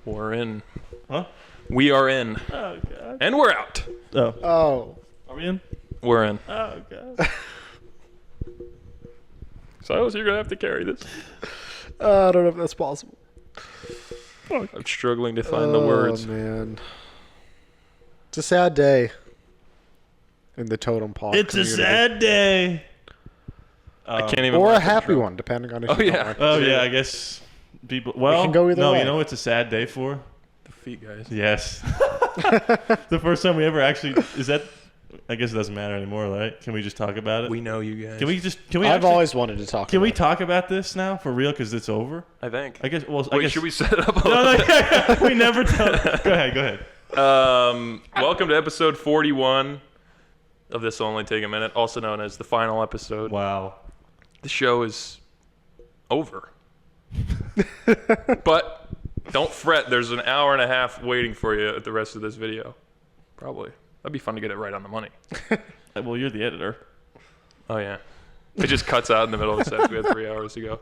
We're in. Huh? We are in. Oh, God. And we're out. Oh. Are we in? We're in. Oh, God. Silas, you're going to have to carry this. I don't know if that's possible. I'm struggling to find the words. Oh, man. It's a sad day in the totem pod It's community. a sad day. I can't even. Or a let the happy drum- one, depending on if Oh, you yeah. don't like Oh, it. yeah, I guess people... Well, can go either no, way. you know what's a sad day for? The feet, guys. Yes. The first time we ever actually... Is that... I guess it doesn't matter anymore, right? Can we just talk about it? We know you guys. Can we just... Can we I've actually, always wanted to talk Can about we it. talk about this now for real? Because it's over? I think. I guess... Well, Wait, I guess... should we set it up a No, little yeah. We never tell... Go ahead. Welcome to episode 41 of This Will Only Take a Minute, also known as the final episode. Wow. The show is over. But don't fret, there's an hour and a half waiting for you at the rest of this video. Probably. That'd be fun to get it right on the money. Well, you're the editor. Oh, yeah. It just cuts out in the middle of the set. We had 3 hours to go.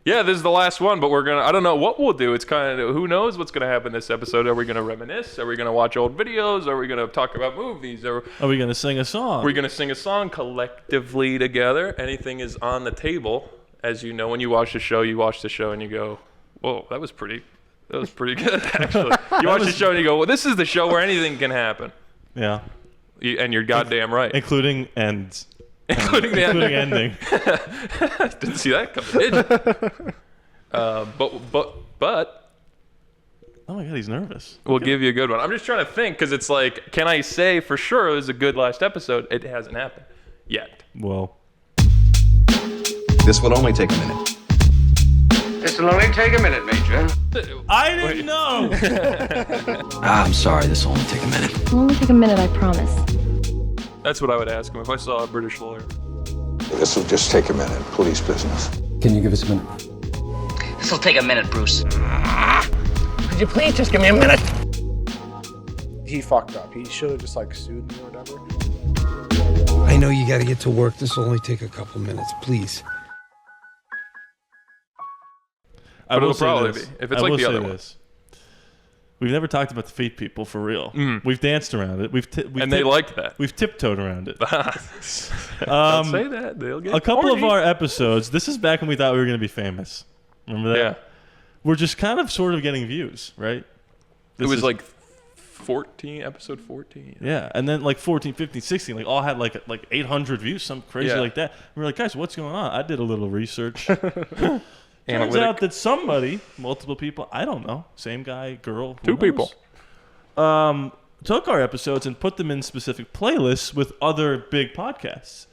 Yeah, this is the last one, but I don't know what we'll do. It's kind of, who knows what's going to happen this episode. Are we going to reminisce? Are we going to watch old videos? Are we going to talk about movies? Are we going to sing a song? we going to sing a song collectively together? Anything is on the table. As you know, when you watch the show and you go, whoa, that was pretty good, actually. You watch the show and you go, well, this is the show where anything can happen. Yeah. And you're goddamn right. Including ends. Including the Including ending. Didn't see that coming, did you? But Oh my God, he's nervous. we'll give you a good one. I'm just trying to think, because it's like, can I say for sure it was a good last episode? It hasn't happened yet. Well, This will only take a minute. This will only take a minute, Major. I didn't know. I'm sorry, this will only take a minute. It'll only take a minute, I promise. That's what I would ask him if I saw a British lawyer. This will just take a minute. Police business. Can you give us a minute? This'll take a minute, Bruce. Could you please just give me a minute? He fucked up. He should have just sued me or whatever. I know you gotta get to work. This will only take a couple minutes, please. I will it'll say probably this. be, if it's I like will the say other one. this. We've never talked about the feet people for real. We've danced around it. They liked that. We've tiptoed around it. Don't say that. They'll get A couple of horny. our episodes. This is back when we thought we were going to be famous. Remember that? Yeah. We're just kind of sort of getting views, right? It was like 14, episode 14. Yeah, and then 14, 15, 16, all had like 800 views, something crazy Yeah. like that. We were like, guys, what's going on? I did a little research. Turns Analytic. out that somebody, multiple people, I don't know, same guy, girl, who Two people. knows, took our episodes and put them in specific playlists with other big podcasts.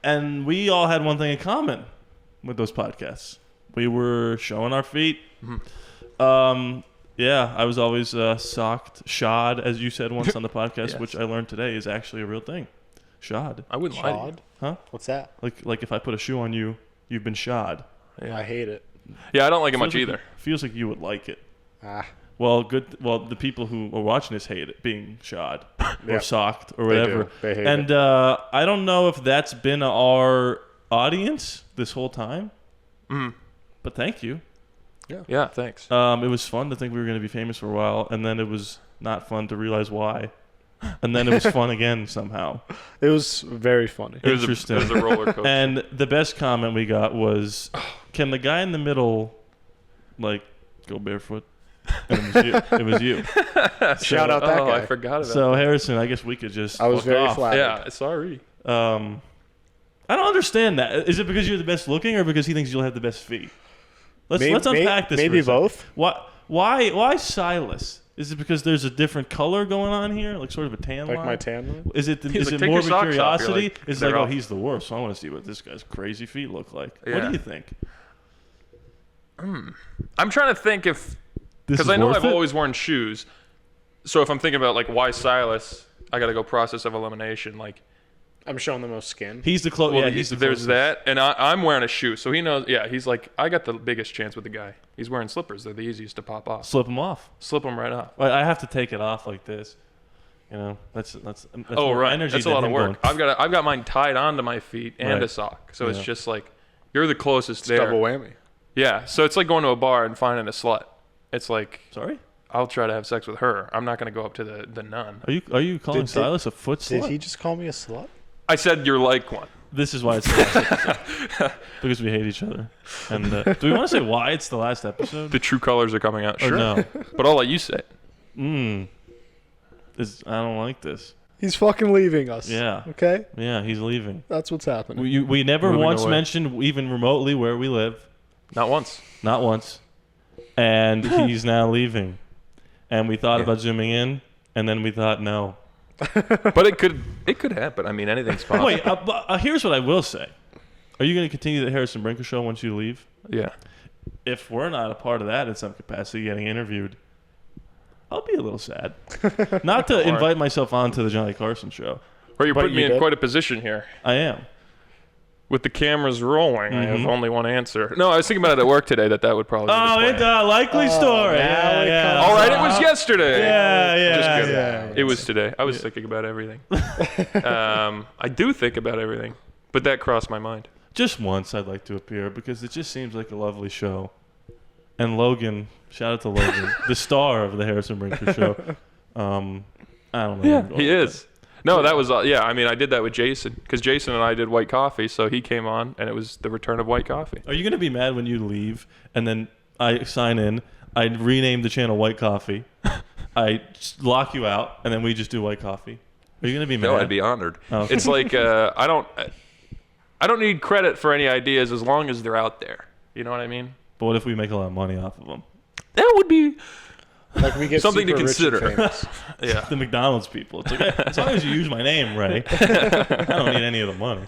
And we all had one thing in common with those podcasts. We were showing our feet. Yeah, I was always shod, as you said once on the podcast, Yes. which I learned today is actually a real thing. Shod. I wouldn't lie to you. Shod? Huh? What's that? Like if I put a shoe on you, you've been shod. I hate it. Yeah, I don't like it much Feels either. like, feels like you would like it. Ah. Well, good. Well, the people who are watching this hate it being shod or Yeah. socked or They whatever. do. They hate and it. I don't know if that's been our audience this whole time. But thank you. Yeah, thanks. It was fun to think we were going to be famous for a while, and then it was not fun to realize why. And then it was fun again somehow. It was very funny. It was Interesting. it was a roller coaster. And the best comment we got was, "Can the guy in the middle, go barefoot?" And it was you. Shout out that guy. I forgot about So Harrison, I guess we could just. I was fuck very off. flattered. Yeah, sorry. I don't understand that. Is it because you're the best looking, or because he thinks you'll have the best feet? Let's unpack this. Maybe for a both. second. Why Silas? Is it because there's a different color going on here, like sort of a tan Like line? my tan line? Is it He's like, "Take more your of a socks off." You're curiosity? like, It's "They're like, oh, off." he's the worst, so I want to see what this guy's crazy feet look like. What Yeah. do you think? I'm trying to think if... This Because is I know worth I've it? always worn shoes. So if I'm thinking about, why Silas, I got to go process of elimination. I'm showing the most skin. He's the close. Well, Yeah, he's the there's closest. that, and I'm wearing a shoe, so he knows. Yeah, he's like, I got the biggest chance with the guy. He's wearing slippers; they're the easiest to pop off. Slip him off. Slip them right off. I have to take it off like this. That's Oh, more right. energy That's a than lot of him work. going, I've got mine tied onto my feet and Right. a sock, so it's Yeah. just like you're the closest there. Double whammy. Yeah, so it's like going to a bar and finding a slut. It's like, Sorry? I'll try to have sex with her. I'm not going to go up to the nun. Are you calling Silas a foot slut? Did he just call me a slut? I said you're like one. This is why it's the last episode. Because we hate each other. And do we want to say why it's the last episode? The true colors are coming out. Or Sure. no? But I'll let you say it. I don't like this. He's fucking leaving us. Yeah. Okay? Yeah, he's leaving. That's what's happening. We never Moving once away. mentioned even remotely where we live. Not once. Not once. And he's now leaving. And we thought about zooming in, and then we thought no. But it could happen. I mean, anything's possible. Wait, here's what I will say. Are you going to continue the Harrison Brinker Show once you leave? Yeah. If we're not a part of that in some capacity, getting interviewed, I'll be a little sad. Not to invite myself onto the Johnny Carson Show. Or you're putting me in did. quite a position here. I am. With the cameras rolling, I have only one answer. No, I was thinking about it at work today that would probably be Oh, the it's plan. a likely story. now it Yeah. comes All right, it was yesterday. Yeah, Just kidding. yeah. It was today. I was thinking about everything. I do think about everything, but that crossed my mind. Just once I'd like to appear because it just seems like a lovely show. And Logan, shout out to Logan, the star of the Harrison Brinker Show. I don't know. Yeah, he is. No, that was I mean, I did that with Jason because Jason and I did White Coffee, so he came on, and it was the return of White Coffee. Are you going to be mad when you leave and then I sign in, I rename the channel White Coffee, I lock you out, and then we just do White Coffee? Are you going to be mad? No, I'd be honored. Oh, okay. It's like I don't need credit for any ideas as long as they're out there. You know what I mean? But what if we make a lot of money off of them? That would be Like we get something to super rich and consider. famous. yeah. The McDonald's people. It's like, as long as you use my name right, I don't need any of the money.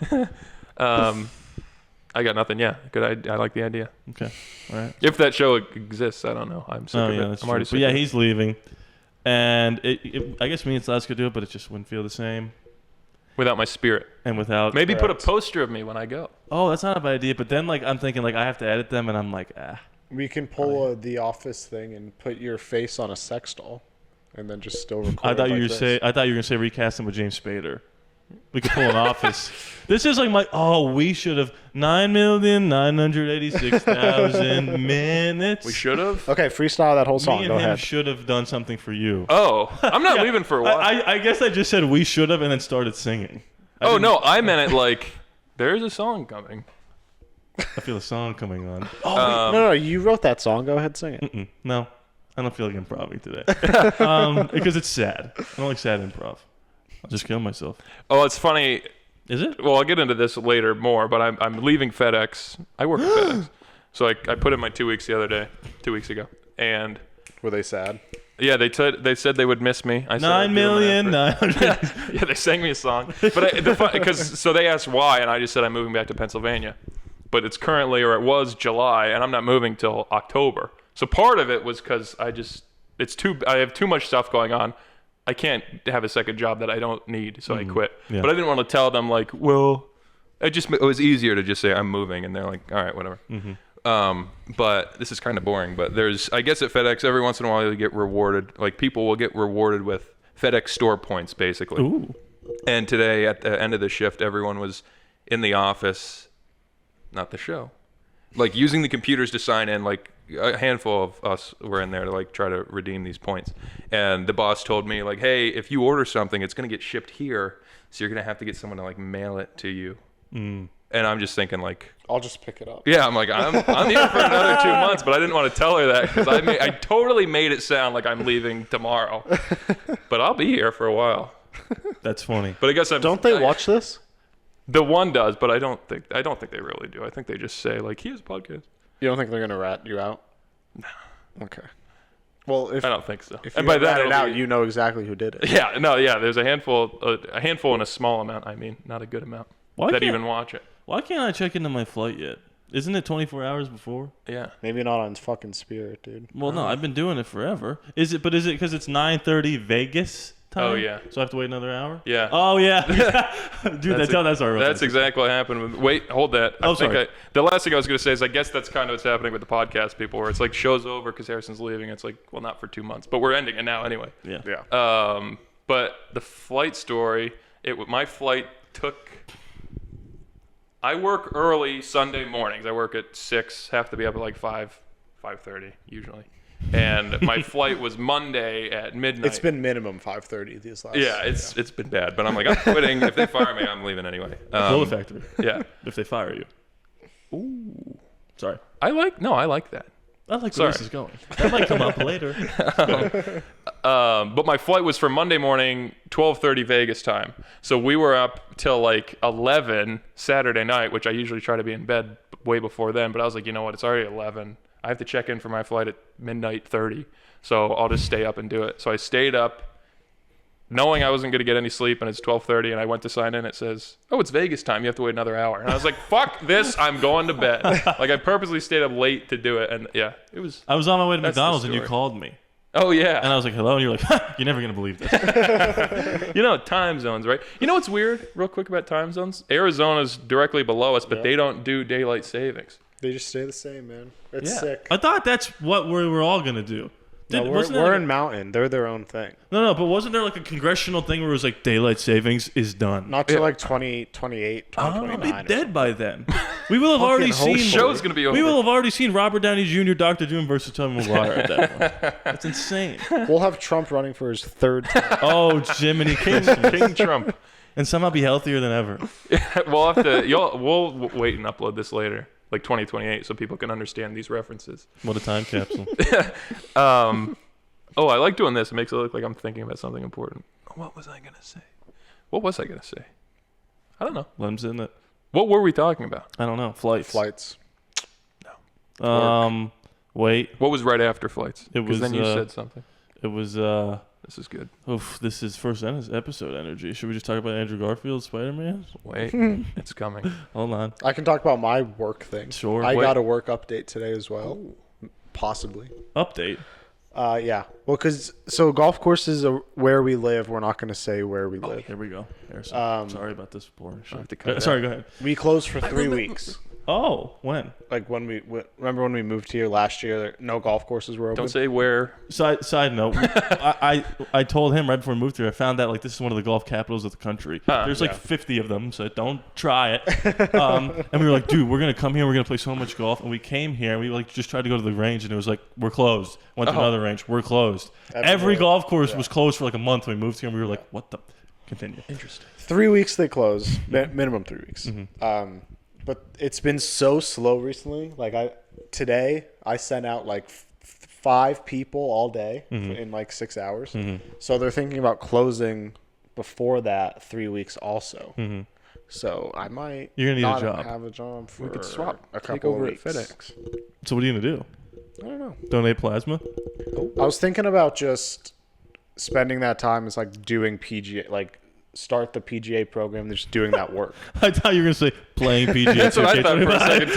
I got nothing. Yeah, good. I like the idea. Okay, all right. If that show exists, I don't know. I'm sick of it. That's I'm true. already But sick. yeah, of it. he's leaving, and I guess me and Silas could do it, but it just wouldn't feel the same. Without my spirit. And without Maybe put a poster of me when I go. Oh, that's not a bad idea. But then like I'm thinking like I have to edit them, and I'm like We can pull The Office thing and put your face on a sex doll, and then just still record. I thought it you like were this. I thought you were gonna say recast him with James Spader. We could pull an Office. This is like we should have 9,986,000 minutes. We should have. Okay, freestyle that whole Me song. and Go him ahead. should have done something for you. Oh, I'm not leaving for a while. I guess I just said we should have and then started singing. Oh no, I meant it like there's a song coming. I feel a song coming on. No, you wrote that song. Go ahead, sing it. No, I don't feel like improv today. Because it's sad. I don't like sad improv. I'll just kill myself. Oh, it's funny. Is it? Well, I'll get into this later more, but I'm leaving FedEx. I work at FedEx, so I put in my 2 weeks 2 weeks ago, and Were they sad? yeah, they said they would miss me. I said I'd 9,900,000. yeah, they sang me a song, but so they asked why, and I just said I'm moving back to Pennsylvania, but it's currently, or it was, July, and I'm not moving till October. So part of it was because I have too much stuff going on. I can't have a second job that I don't need, so I quit. Yeah. But I didn't want to tell them like, well, it was easier to just say I'm moving, and they're like, all right, whatever. But this is kind of boring. But I guess at FedEx, every once in a while you get rewarded. Like people will get rewarded with FedEx store points, basically. Ooh. And today at the end of the shift, everyone was in the office, not the show, like using the computers to sign in. Like a handful of us were in there to like try to redeem these points. And the boss told me like, hey, if you order something, it's going to get shipped here. So you're going to have to get someone to like mail it to you. And I'm just thinking like, I'll just pick it up. yeah, I'm like, I'm here for another 2 months, but I didn't want to tell her that because I totally made it sound like I'm leaving tomorrow, but I'll be here for a while. That's funny. But I guess Don't they watch this? The one does, but I don't think they really do. I think they just say like, he has a podcast. You don't think they're gonna rat you out? No. Okay. Well, if I don't think so. if And you by that rat it it'll out, be- you know exactly who did it. Yeah, no, yeah. There's a handful and a small amount. I mean, not a good amount Why that can't- even watch it. Why can't I check into my flight yet? Isn't it 24 hours before? Yeah. Maybe not on fucking Spirit, dude. Well, no, I've been doing it forever. Is it because it's 9:30 Vegas time? Oh, yeah. So I have to wait another hour? Yeah. Oh yeah. Dude, that's our That's reference. exactly what happened. Wait, hold that. Oh, sorry. The last thing I was going to say is I guess that's kind of what's happening with the podcast people, where it's like show's over because Harrison's leaving. It's like, well, not for 2 months, but we're ending it now anyway. Yeah. Yeah. But the flight story, my flight took I work early Sunday mornings. I work at 6, have to be up at like 5:30 usually. And my flight was Monday at midnight. It's been minimum 5:30 these last. Yeah, it's been bad. But I'm like, I'm quitting. If they fire me, I'm leaving anyway. Blow the factory. Yeah. If they fire you. Ooh. Sorry. I like that. I like where this is going. That might come up later. But my flight was for Monday morning, 12:30 Vegas time. So we were up till like 11 Saturday night, which I usually try to be in bed way before then. But I was like, you know what? It's already 11. I have to check in for my flight at midnight 30. So I'll just stay up and do it. So I stayed up knowing I wasn't going to get any sleep, and it's 12:30, and I went to sign in. It says, oh, it's Vegas time. You have to wait another hour. And I was like, fuck this. I'm going to bed. Like, I purposely stayed up late to do it. And, yeah, it was... I was on my way to That's the McDonald's, and you story. called me. Oh, yeah. And I was like, hello? And you're like, you're never going to believe this. You know, time zones, right? You know what's weird, real quick about time zones? Arizona's directly below us, but they don't do daylight savings. They just stay the same, man. It's Yeah. sick. I thought that's what we were all going to do. No, Wasn't there we're like in Mountain. They're their own thing. No, but wasn't there like a congressional thing where it was like daylight savings is done? Not till like 2028, I'll 2029. be dead by then. We will have already seen. hopefully. Show's gonna be over. We will have already seen Robert Downey Jr., Dr. Doom versus Tobey Maguire at that point. That's insane. We'll have Trump running for his third time. Oh, Jiminy King. King Trump. And somehow be healthier than ever. We'll have to. We'll wait and upload this later, like 2028, so people can understand these references. What a time capsule. Oh, I like doing this. It makes it look like I'm thinking about something important. What was I gonna say? I don't know. Lem's in it. What were we talking about? I don't know. Flights. Flights. Wait. What was right after flights? It was, Then you said something. It was, This is good. this is first episode energy. Should we just talk about Andrew Garfield's Spider-Man? Wait, it's coming. Hold on. I can talk about my work thing. Sure. I Wait. got a work update today as well. Possibly. Update. Yeah. Well, so golf courses are where we live. We're not going to say where we live. Here we go. Harrison. Sorry about this boring I have shit. to cut it Sorry, out. go ahead. We closed for 3 weeks. Oh, when? Like remember when we moved here last year? No golf courses were open. Don't say where. Side note, I told him right before we moved here, I found out like this is one of the golf capitals of the country. There's like 50 of them, so don't try it. And we were like, dude, we're gonna come here, we're gonna play so much golf. And we came here, and we like just tried to go to the range, and it was like, we're closed. Went to another range, we're closed. Every golf course was closed for like a month when we moved here, and we were like, what the? Continue. Interesting. 3 weeks they close, minimum 3 weeks. But it's been so slow recently. Like today I sent out like 5 people all day in like 6 hours. So they're thinking about closing before that 3 weeks also. So I might You're gonna need a not job. have a job for We could swap. a Take couple over of at weeks. FedEx. So what are you gonna do? I don't know. Donate plasma? I was thinking about just spending that time as like doing PGA, like start the PGA program, just doing that work. I thought you were gonna say playing PGA. That's what I thought for a second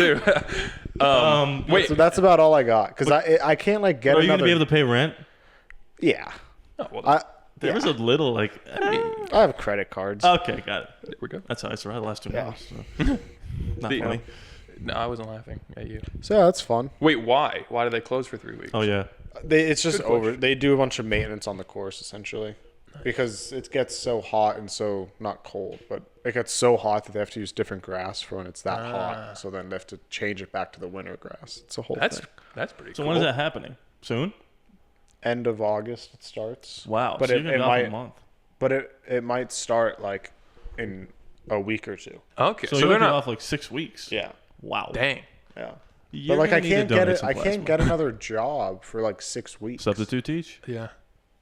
too. Wait, So that's about all I got because I can't like get Are you another. gonna be able to pay rent? Yeah, oh, well, There was a little like. I have credit cards. Okay, got it. there we go. That's how I survived the last 2 Yeah. months. So. Not The- funny. No, I wasn't laughing at you. So yeah, that's fun. Wait, why? Why did they close for 3 weeks? Oh yeah. It's just over. They do a bunch of maintenance on the course essentially, because it gets so hot and so not cold, but it gets so hot that they have to use different grass for when it's that hot. So then they have to change it back to the winter grass. It's a whole That's thing. pretty So cool. when is that happening? Soon? End of August it starts. Wow. But so it you're gonna be off might a month. but it might start like in a week or two. Okay, So so you're they're gonna be not. off like 6 weeks. Yeah. Wow. Dang. Yeah. You're But like gonna I need to can't get donate it. some I plasma. can't get another job for like 6 weeks. Substitute teach? Yeah.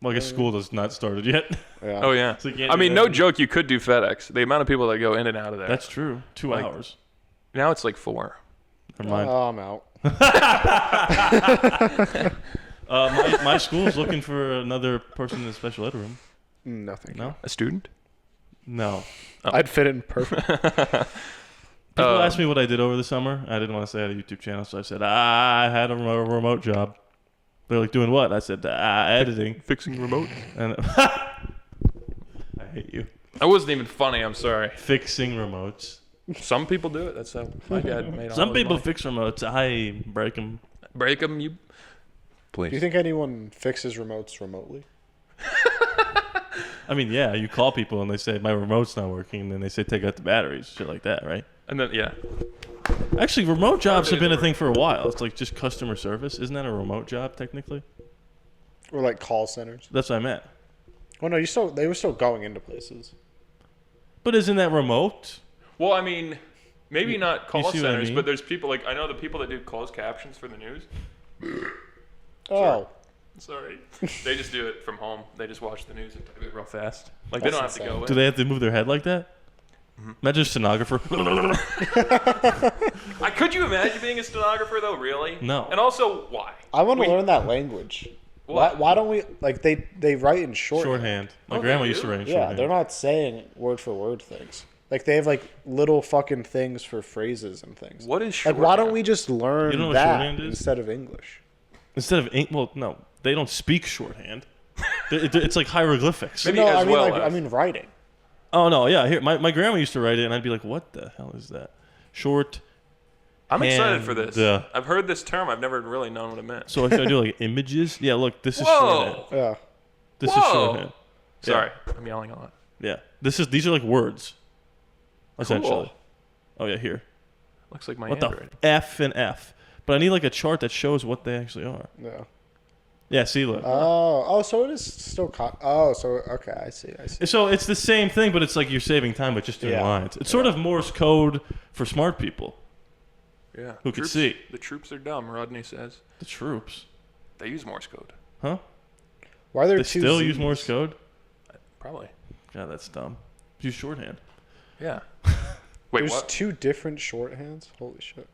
Well, I guess school has not started yet. Yeah. Oh yeah. So you can't I do mean, that. no joke. You could do FedEx. The amount of people that go in and out of there. That's true. 2 Like- hours. Now it's like 4. Never mind. I'm out. My school's looking for another person in the special ed room. Nothing. No? A student? No. I'd fit in perfect. People asked me what I did over the summer. I didn't want to say I had a YouTube channel, so I said, I had a remote job. They're like, doing what? I said, editing. Fixing remote. And I hate you. That wasn't even funny. I'm sorry. Fixing remotes. Some people do it. That's how my dad made all Some his people money. fix remotes. I break them. Break them. You. Do you Please. think anyone fixes remotes remotely? I mean, yeah, you call people and they say, my remote's not working. And then they say, take out the batteries. Shit like that, right? And then yeah. Actually, remote jobs have been a thing for a while. It's like just customer service. Isn't that a remote job technically? Or like call centers. That's what I meant. Well, no, they were still going into places. But isn't that remote? Well, I mean, maybe not call see what I centers, mean? but there's people like I know the people that do closed captions for the news. Oh. Sorry, they just do it from home. They just watch the news and type it real fast. Like they That's don't have to insane. go Do in. they have to move their head like that? Imagine a stenographer. Could you imagine being a stenographer though? Really? No. And also, why? I want to We- learn that language. What? Why don't we like they write in Shorthand. My Oh, grandma they used to do? write in Yeah, shorthand. they're not saying word for word things. Like they have like little fucking things for phrases and things. What is like? Why don't shorthand? we just You don't know learn what that shorthand is? instead of English? Instead of ink, well, no, they don't speak shorthand. It's like hieroglyphics. Maybe No, as I mean well like as- I mean writing. Oh no, yeah. Here, my grandma used to write it, and I'd be like, "What the hell is that?" Short. I'm excited for this. And, I've heard this term. I've never really known what it meant. So if I do like images, yeah. Look, this is Whoa! shorthand. Yeah. This is Whoa! shorthand. Sorry, I'm yelling a lot. Yeah. These are like words. Essentially. Cool. Oh yeah, here. Looks like my What handwriting. the F and F? But I need like a chart that shows what they actually are. Yeah. Yeah. See, look. So it is still. Okay, I see. So it's the same thing, but it's like you're saving time, but just doing Yeah. lines. It's sort of Morse code for smart people. Yeah. Who could see? The troops are dumb. Rodney says The troops, they use Morse code. huh? Why are there They two still Zs? use Morse code? Probably. God, that's dumb. Use shorthand. Yeah. Wait, There's what? two different shorthands. Holy shit.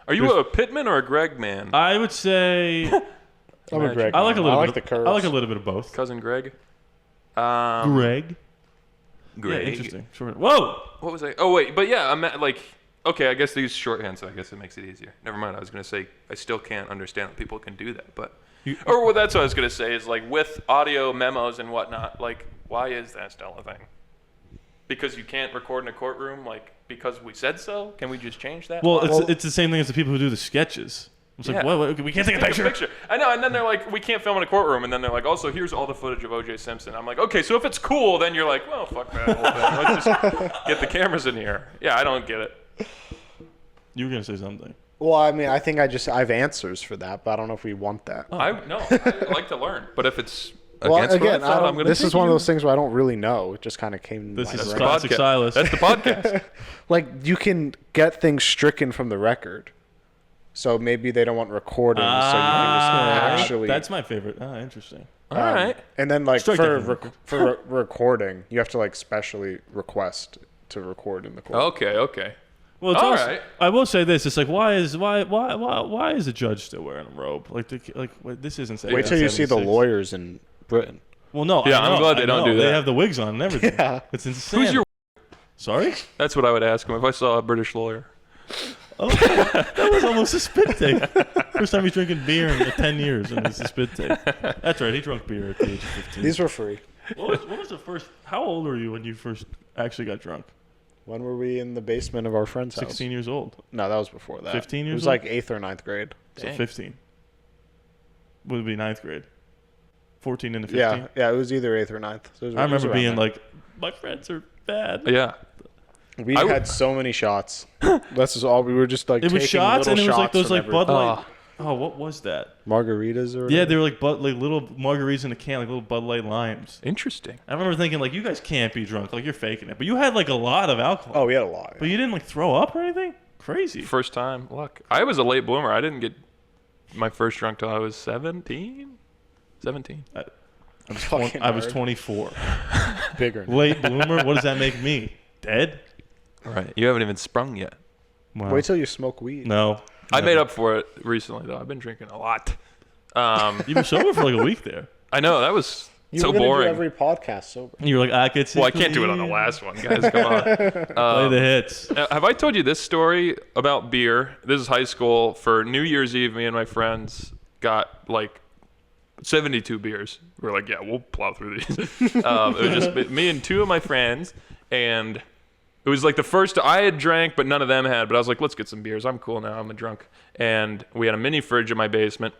Are you a Pittman or a Greg man? I would say I'm a Greg. I like a man. little. I bit like the of, curves. I like a little bit of both. Cousin Greg. Greg. Greg. Yeah, interesting. Short. Whoa. What was I? Oh wait, but yeah, I'm like, okay, I guess they use shorthand, so I guess it makes it easier. Never mind. I was gonna say I still can't understand that people can do that, but or well, that's what I was gonna say is like with audio memos and whatnot. Like, why is that still a thing? Because you can't record in a courtroom, like because we said so. Can we just change that? Well, Why? it's the same thing as the people who do the sketches. It's like, Yeah. what? We can't take a picture. I know, and then they're like, we can't film in a courtroom, and then they're like, also, here's all the footage of O.J. Simpson. I'm like, okay, so if it's cool, then you're like, well, fuck that whole thing. Let's just get the cameras in here. Yeah, I don't get it. You were gonna say something. Well, I mean, I think I have answers for that, but I don't know if we want that. I like to learn, but if it's Well, against again, what I thought, I'm gonna this is take one of you. those things where I don't really know. It just kind of came. This to is my the brain. classic podcast. Silas. That's the podcast. Like you can get things stricken from the record, so maybe they don't want recordings, so you can just actually. That's my favorite. Ah, interesting. All right. And then like Strike for that from recording, you have to like specially request to record in the court. Okay. Well, it's All also, right. I will say this: it's like why is the judge still wearing a robe? Wait, this isn't. Wait till you see the 76. lawyers in Britain. Well, no. Yeah, I I'm know, glad they I don't know. do They that. have the wigs on and everything. Yeah. It's insane. Who's your? Sorry? That's what I would ask him if I saw a British lawyer. Oh, that was almost a spit take. First time he's drinking beer in 10 years, and it's a spit take. That's right. He drank beer at the age of 15. These were free. What was the first? How old were you when you first actually got drunk? When were we in the basement of our friend's house? 16 years old. No, that was before that. 15 It years was old? like 8th or 9th grade. So Dang. 15. Would be 9th grade. 14 into 15. Yeah, it was either 8th or 9th. So it was, I remember around being there. like, my friends are bad. Yeah. We I had so many shots. That's just all. We were just like It was taking shots, little and it was like shots those from like Bud everything. Light. Oh, what was that? Margaritas or Yeah, whatever. they were like little margaritas in a can, like little Bud Light limes. Interesting. I remember thinking like, you guys can't be drunk, like you're faking it. But you had like a lot of alcohol. Oh, we had a lot. But you didn't like throw up or anything? Crazy. First time luck. I was a late bloomer. I didn't get my first drunk till I was 17. 17. Fucking I was nerd. 24. Bigger. Late bloomer? What does that make me? Dead? All right. You haven't even sprung yet. Wow. Wait till you smoke weed. No. I made up for it recently though. I've been drinking a lot. You were sober for like a week there. I know that was You so were gonna boring. do every podcast sober. And you were like, I could see. Well, I can't do it on the last one, guys. Come on. Play the hits. Have I told you this story about beer? This is high school. For New Year's Eve, me and my friends got like 72 beers. We're like, yeah, we'll plow through these. It was just me and two of my friends, and it was like the first I had drank, but none of them had. But I was like, let's get some beers. I'm cool now. I'm a drunk. And we had a mini fridge in my basement.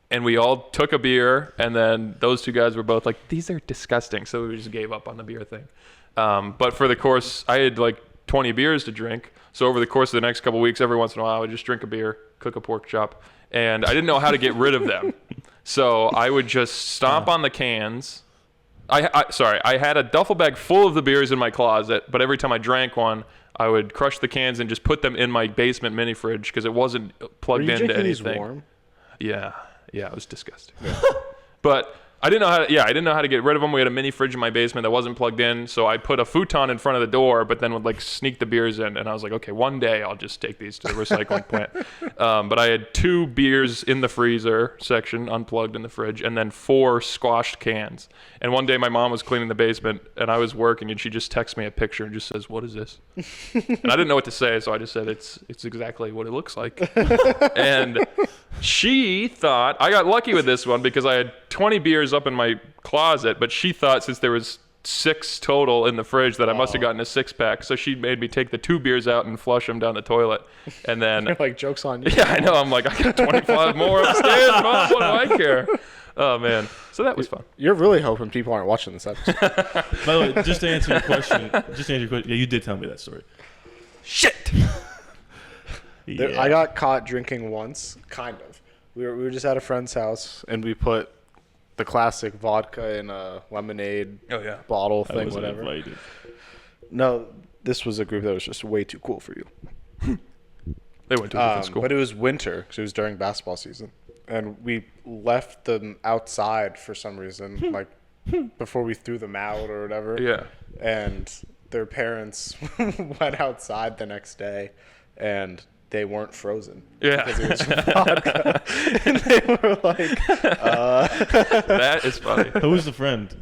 And we all took a beer, and then those two guys were both like, these are disgusting. So we just gave up on the beer thing. But for the course, I had like 20 beers to drink. So over the course of the next couple of weeks, every once in a while, I would just drink a beer, cook a pork chop, and I didn't know how to get rid of them. So I would just stomp on the cans. I had a duffel bag full of the beers in my closet, but every time I drank one, I would crush the cans and just put them in my basement mini fridge because it wasn't plugged into anything. These warm? Yeah, it was disgusting. Yeah. But I didn't know how to get rid of them. We had a mini fridge in my basement that wasn't plugged in, so I put a futon in front of the door, but then would like sneak the beers in, and I was like, okay, one day I'll just take these to the recycling plant. But I had 2 beers in the freezer section, unplugged in the fridge, and then 4 squashed cans. And one day my mom was cleaning the basement, and I was working, and she just texts me a picture and just says, "What is this?" And I didn't know what to say, so I just said, "It's exactly what it looks like." And she thought, I got lucky with this one because I had 20 beers up in my closet, but she thought since there was 6 total in the fridge that I must have gotten a 6-pack. So she made me take the 2 beers out and flush them down the toilet. And then You're like, joke's on you. yeah, I know. I'm like, I got 25 more upstairs, Mom. What do I care? Oh man. So that was fun. You're really hoping people aren't watching this episode. By the way, just to answer your question, yeah, you did tell me that story. Shit. I got caught drinking once, kind of. We were just at a friend's house, and we put the classic vodka in a lemonade bottle I thing, wasn't whatever. invited. No, this was a group that was just way too cool for you. They went to a different school. But it was winter, because it was during basketball season. And we left them outside for some reason, like before we threw them out or whatever. Yeah. And their parents went outside the next day, and they weren't frozen. Yeah. Because it was vodka. And they were like, That is funny. Who was the friend?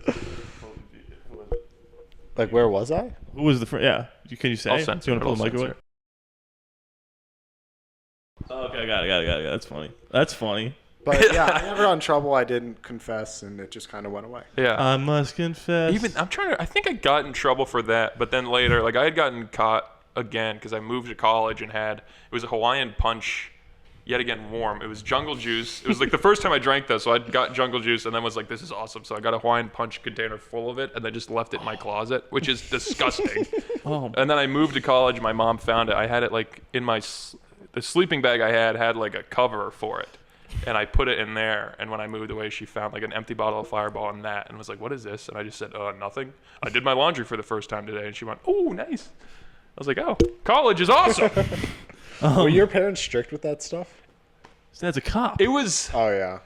like, where was I? Who was the friend? Yeah. Can you say? I'll Do you censor want to it, pull the I'll mic away? censor it. Oh, okay, I got it. That's funny. But yeah, I never got in trouble. I didn't confess, and it just kind of went away. Yeah. I must confess. I think I got in trouble for that, but then later, like I had gotten caught again because I moved to college and it was a Hawaiian punch, yet again warm. It was jungle juice. It was like the first time I drank this, so I got jungle juice and then was like, this is awesome. So I got a Hawaiian punch container full of it and then just left it in my closet, which is disgusting. Oh. And then I moved to college. My mom found it. I had it like in the sleeping bag I had like a cover for it. And I put it in there, and when I moved away, she found like an empty bottle of Fireball in that and was like, what is this? And I just said, nothing. I did my laundry for the first time today. And she went, oh, nice. I was like, oh, college is awesome. Were your parents strict with that stuff? His dad's a cop. It was, Oh, yeah.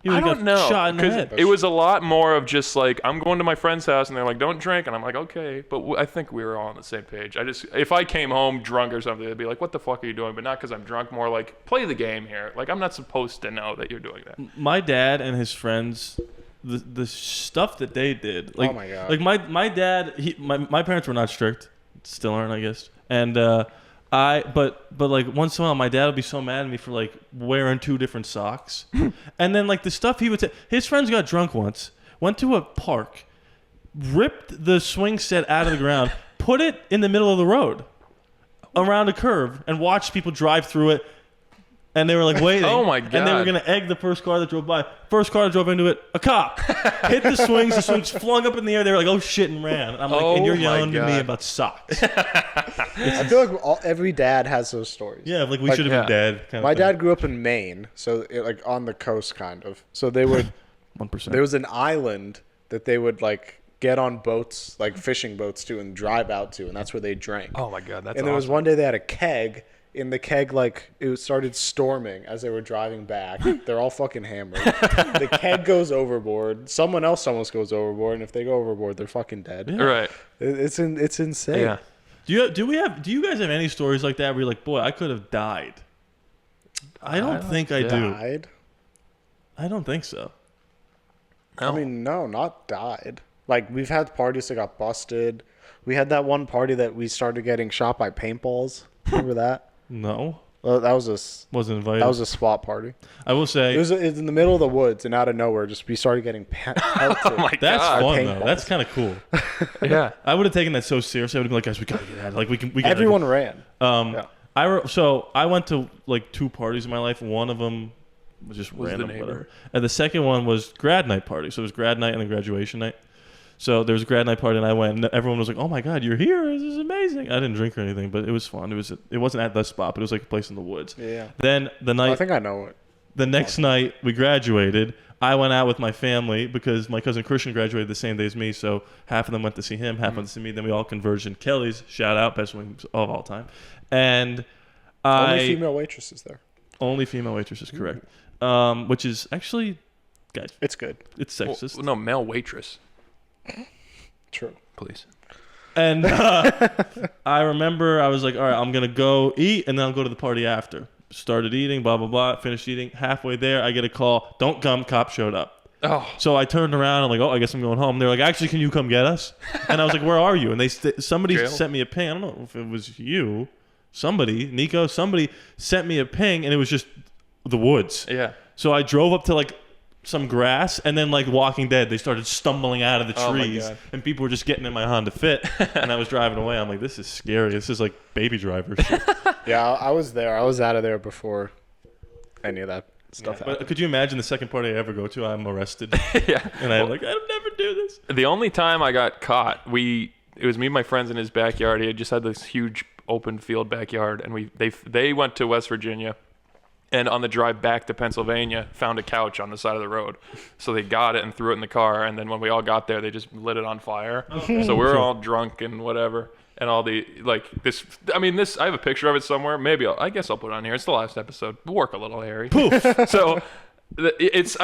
He I would've don't got know. Shot in the 'cause head. it was a lot more of just like, I'm going to my friend's house, and they're like, don't drink. And I'm like, okay. But I think we were all on the same page. If I came home drunk or something, they'd be like, what the fuck are you doing? But not because I'm drunk, more like, play the game here. Like, I'm not supposed to know that you're doing that. My dad and his friends, the stuff that they did. Like, Oh my God. Like my dad, my parents were not strict, still aren't, I guess. And but like once in a while, my dad would be so mad at me for like wearing 2 different socks, and then like the stuff he would say. His friends got drunk once, went to a park, ripped the swing set out of the ground, put it in the middle of the road, around a curve, and watched people drive through it. And they were like waiting. Oh my And they were God. gonna egg the first car that drove by. First car that drove into it, a cop hit the swings flung up in the air. They were like, "Oh shit!" and ran. And I'm like, Oh "And you're my yelling to me God. about socks?" I feel like every dad has those stories. Yeah, like we Like, should have been dead. Kind My of thing. dad grew up in Maine, so like on the coast, kind of. So they would. 1%. There was an island that they would like get on boats, like fishing boats to, and drive out to, and that's where they drank. Oh my God, that's And there was awesome. one day they had a keg. In the keg, like it started storming as they were driving back. They're all fucking hammered. The keg goes overboard. Someone else almost goes overboard, and if they go overboard, they're fucking dead. Right. It's insane. Yeah. Do you guys have any stories like that where you're like, boy, I could have died? I don't think I do. Died? I don't think so. I mean, no, not died. Like we've had parties that got busted. We had that one party that we started getting shot by paintballs. Remember that? No, Well, that was wasn't invited. a SWAT party. I will say It's in the middle of the woods, and out of nowhere, just we started getting pelted. Oh my that's God. fun paintballs. though. That's kind of cool. Yeah. I would have taken that so seriously. I would have been like, guys, we gotta get out. Like we can. Everyone ran. Yeah. So I went to like 2 parties in my life. One of them was just Was the random, neighbor. whatever. And the second one was grad night party. So it was grad night and then graduation night. So there was a grad night party, and I went, and everyone was like, "Oh my God, you're here! This is amazing!" I didn't drink or anything, but it was fun. It wasn't at the spot, but it was like a place in the woods. Yeah. Then the night, I think I know it. the next night we graduated. I went out with my family because my cousin Christian graduated the same day as me. So half of them went to see him, half went to see me. Then we all converged in Kelly's. Shout out, best wings of all time. And Only female waitresses there. Only female waitresses, correct. Which is actually, guys, It's good. it's sexist. Well, no, male waitress, True. please. And I remember I was like, all right, I'm going to go eat, and then I'll go to the party after. Started eating, blah, blah, blah. Finished eating. Halfway there, I get a call. Don't come. Cop showed up. Oh, So I turned around. I'm like, oh, I guess I'm going home. They're like, actually, can you come get us? And I was like, where are you? And somebody Jail? sent me a ping. I don't know if it was you. Somebody, Nico, somebody sent me a ping, and it was just the woods. yeah. So I drove up to like some grass, and then like Walking Dead, they started stumbling out of the Oh my trees, God. and people were just getting in my Honda Fit, and I was driving away. I'm like, this is scary. This is like Baby Driver shit. Yeah, I was there. I was out of there before any of that stuff happened. But could you imagine the second party I ever go to, I'm arrested, Yeah. and I'm like, I'll never do this. The only time I got caught, it was me and my friends in his backyard. He had just had this huge open field backyard, and they went to West Virginia, and on the drive back to Pennsylvania, found a couch on the side of the road. So they got it and threw it in the car, and then when we all got there, they just lit it on fire. So we were all drunk and whatever, and all the this. I mean, this. I have a picture of it somewhere. Maybe I guess I'll put it on here. It's the last episode. We'll work a little, Harry. So. It's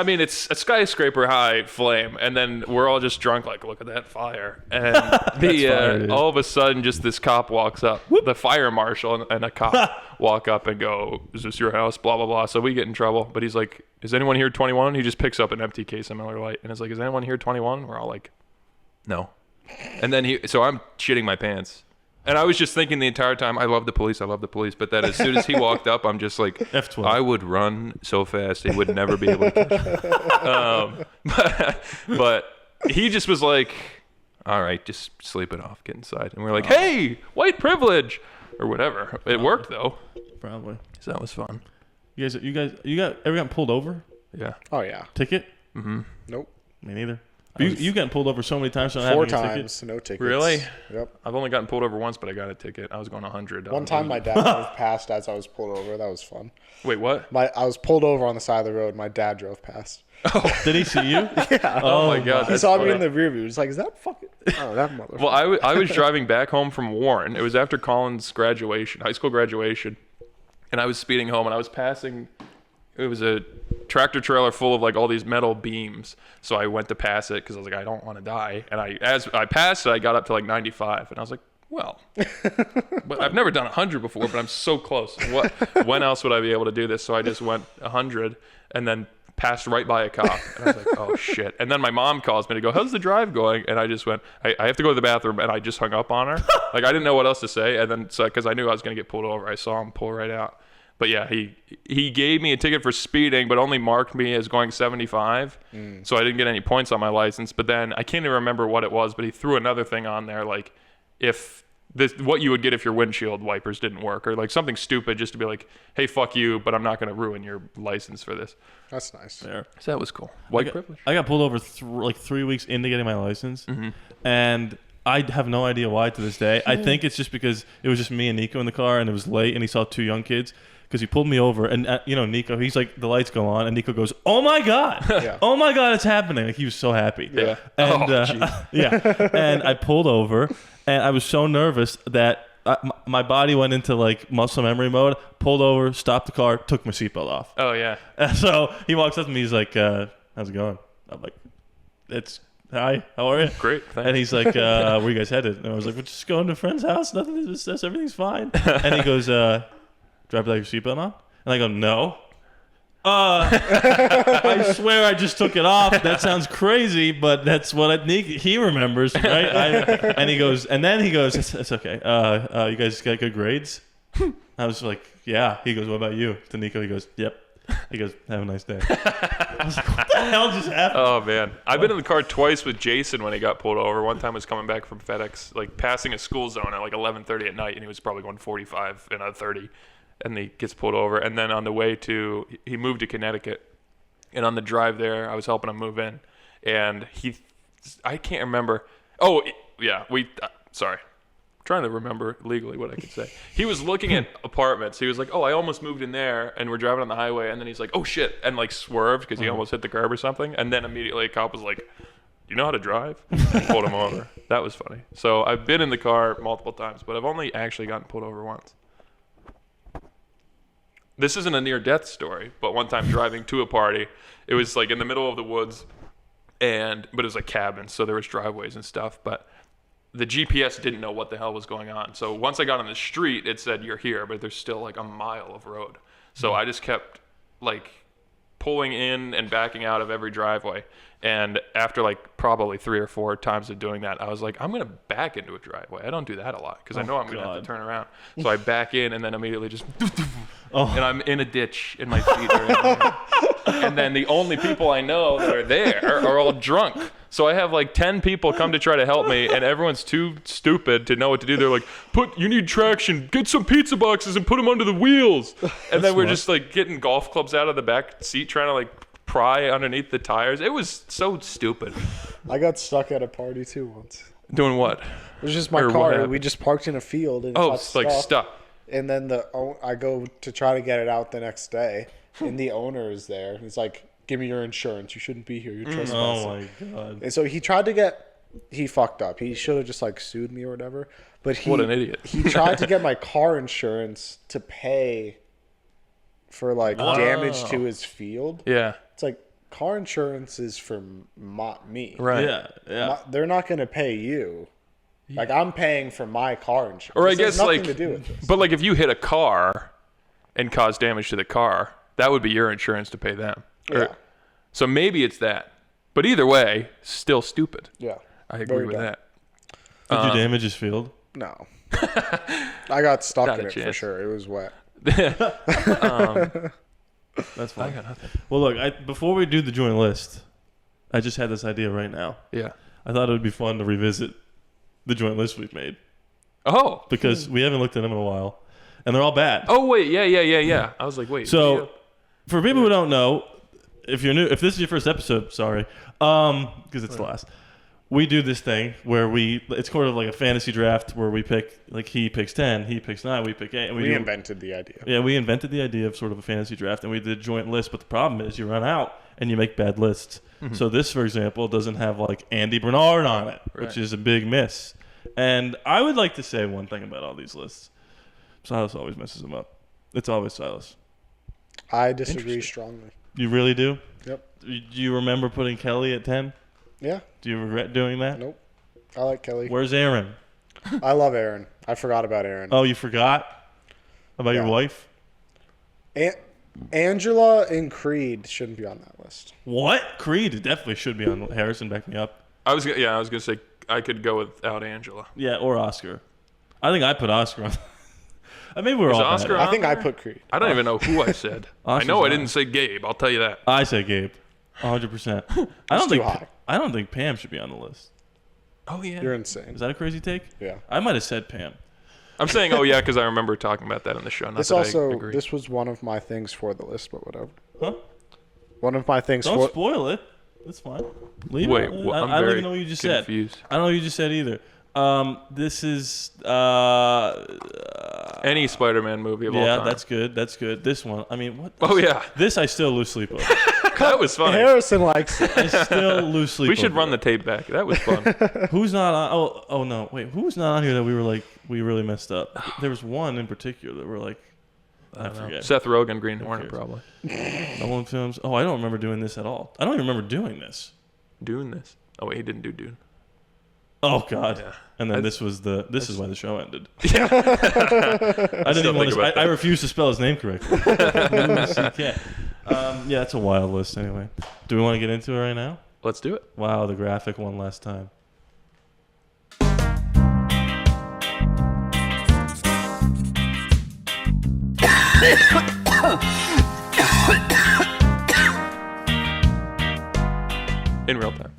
a skyscraper high flame, and then we're all just drunk, like, look at that fire. And fire, dude. all of a sudden, just this cop walks up, the fire marshal and a cop walk up and go, is this your house? Blah, blah, blah. So we get in trouble, but he's like, is anyone here 21? He just picks up an empty case of Miller Lite, and it's like, is anyone here 21? We're all like, no. And then so I'm shitting my pants. And I was just thinking the entire time, I love the police. But then as soon as he walked up, I'm just like, F12. I would run so fast, he would never be able to catch me. But he just was like, all right, just sleep it off, get inside. And we're like, hey, white privilege, or whatever. It worked, though. Probably. So that was fun. You guys ever gotten pulled over? Yeah. Oh, yeah. Ticket? Nope. Me neither. You gotten pulled over so many times. So not 4 having a ticket? times, no tickets. Really? Yep. I've only gotten pulled over once, but I got a ticket. I was going 100. One time my dad drove past as I was pulled over. That was fun. Wait, what? I was pulled over on the side of the road. My dad drove past. Did he see you? Oh, my God. He that's saw me funny. in the rear view. He's like, is that fucking... Oh, that motherfucker. Well, I was driving back home from Warren. It was after Colin's graduation, high school graduation. And I was speeding home, and I was passing... It was a tractor trailer full of like all these metal beams. So I went to pass it because I was like, I don't want to die. And as I passed it, I got up to like 95. And I was like, well, but I've never done 100 before, but I'm so close. When else would I be able to do this? So I just went 100 and then passed right by a cop. And I was like, oh, shit. And then my mom calls me to go, how's the drive going? And I just went, I have to go to the bathroom. And I just hung up on her. Like, I didn't know what else to say. And then, because I knew I was going to get pulled over, I saw him pull right out. But yeah, he gave me a ticket for speeding, but only marked me as going 75. So I didn't get any points on my license. But then I can't even remember what it was, but he threw another thing on there, like what you would get if your windshield wipers didn't work, or like something stupid, just to be like, hey, fuck you, but I'm not going to ruin your license for this. That's nice. There. So that was cool. White privilege. I got pulled over like 3 weeks into getting my license, and I have no idea why to this day. I think it's just because it was just me and Nico in the car, and it was late, and he saw 2 young kids. Because he pulled me over, and Nico, he's like, the lights go on, and Nico goes, "Oh my God, oh my God, it's happening!" Like he was so happy. Yeah. And yeah, and I pulled over, and I was so nervous that my body went into like muscle memory mode. Pulled over, stopped the car, took my seatbelt off. Oh yeah. And so he walks up to me, he's like, "How's it going?" I'm like, "It's hi, how are you?" Great. Thanks. And he's like, "Where you guys headed?" And I was like, "We're just going to a friend's house. Everything's fine." And he goes, "Drive without your seatbelt on?" And I go, "No." I swear I just took it off. That sounds crazy, but that's what he remembers, right? And he goes, it's okay. You guys got good grades? I was like, yeah. He goes, what about you? To Nico, he goes, yep. He goes, have a nice day. I was like, what the hell just happened? Oh man, I've been in the car twice with Jason when he got pulled over. One time I was coming back from FedEx, like passing a school zone at like 11:30 at night, and he was probably going 45 in a 30. And he gets pulled over. And then on the way he moved to Connecticut. And on the drive there, I was helping him move in. And I can't remember. Oh, yeah. Sorry. I'm trying to remember legally what I could say. He was looking at apartments. He was like, oh, I almost moved in there. And we're driving on the highway. And then he's like, oh, shit. And like swerved because he almost hit the curb or something. And then immediately a cop was like, you know how to drive? And pulled him over. That was funny. So I've been in the car multiple times, but I've only actually gotten pulled over once. This isn't a near-death story, but one time driving to a party, it was like in the middle of the woods, but it was like cabins, so there was driveways and stuff, but the GPS didn't know what the hell was going on. So once I got on the street, it said you're here, but there's still like a mile of road. So I just kept like pulling in and backing out of every driveway. And after like probably 3 or 4 times of doing that, I was like, I'm going to back into a driveway. I don't do that a lot because I know I'm going to have to turn around. So I back in and then immediately just, and I'm in a ditch and my feet are in there. And then the only people I know that are there are all drunk. So I have like 10 people come to try to help me, and everyone's too stupid to know what to do. They're like, you need traction. Get some pizza boxes and put them under the wheels. And then we're just like getting golf clubs out of the back seat trying to like pry underneath the tires. It was so stupid. I got stuck at a party too once. Doing what? It was just my Or what car. happened? We just parked in a field and Oh, got it's like stuck. And then I go to try to get it out the next day, and the owner is there. He's like, "Give me your insurance. You shouldn't be here. You're trespassing." Oh my god. And so he fucked up. He should have just like sued me or whatever. But What an idiot. He tried to get my car insurance to pay for like damage to his field. Yeah. It's like car insurance is for me. Right. Yeah. They're not going to pay you. Like I'm paying for my car insurance. Or I This has guess nothing like, to do with this. but like if you hit a car and cause damage to the car, that would be your insurance to pay them. Yeah. So maybe it's that. But either way, still stupid. Yeah. I agree Very with dumb. that. Did you damage his field? No. I got stuck Not in a it for chance. sure. It was wet. That's fine. I got nothing. Well, look, before we do the joint list, I just had this idea right now. Yeah. I thought it would be fun to revisit the joint list we've made Oh. because we haven't looked at them in a while, and they're all bad. Oh wait, yeah. I was like, wait. So, for people who don't know, if you're new, if this is your first episode, sorry, because it's the last. We do this thing where it's sort of like a fantasy draft where we pick, like he picks 10, he picks 9, we pick 8. And We invented the idea. Yeah, we invented the idea of sort of a fantasy draft, and we did a joint list. But the problem is you run out and you make bad lists. Mm-hmm. So this, for example, doesn't have like Andy Bernard on it, which is a big miss. And I would like to say one thing about all these lists. Silas always messes them up. It's always Silas. I disagree strongly. You really do? Yep. Do you remember putting Kelly at 10? Yeah. Do you regret doing that? Nope. I like Kelly. Where's Aaron? I love Aaron. I forgot about Aaron. Oh, you forgot about your Yeah. wife? Angela and Creed shouldn't be on that list. What? Creed definitely should be on. Harrison, back me up. I was gonna say I could go without Angela. Yeah, or Oscar. I think I put Oscar on. Maybe we're Is all Oscar bad. I think I put Creed. I don't even know who I said. I Oscar's know I on. didn't say Gabe. I'll tell you that. I say Gabe, 100%. I don't too think high. I don't think Pam should be on the list. Oh yeah. You're insane. Is that a crazy take? Yeah. I might have said Pam. I'm saying oh yeah because I remember talking about that on the show. Not that I agree. This was one of my things for the list, but whatever. Huh? One of my things Don't for spoil it. That's fine. Leave Wait, it. what? I'm I don't very even know what you just confused. said. I don't know what you just said either. This is Any Spider-Man movie of all yeah, time. that's good. That's good. This one. I mean, what? Oh yeah, This I still lose sleep over. that was funny. Harrison likes it. I still lose sleep. We should over run the it. tape back. That was fun. Who's not on? Oh no! Wait, who's not on here that we were like we really messed up? There was one in particular that we're like, I forget. Seth Rogen, Green Hornet, cares? probably Nolan films. Oh, I don't remember doing this at all. I don't even remember doing this. doing this. Oh wait, he didn't do Dune. Oh God! Yeah. And then this is why the show ended. Yeah. I didn't even want think to. about I that. refuse to spell his name correctly. C-K. Yeah, it's a wild list anyway. Do we want to get into it right now? Let's do it. Wow, the graphic one last time. In real time.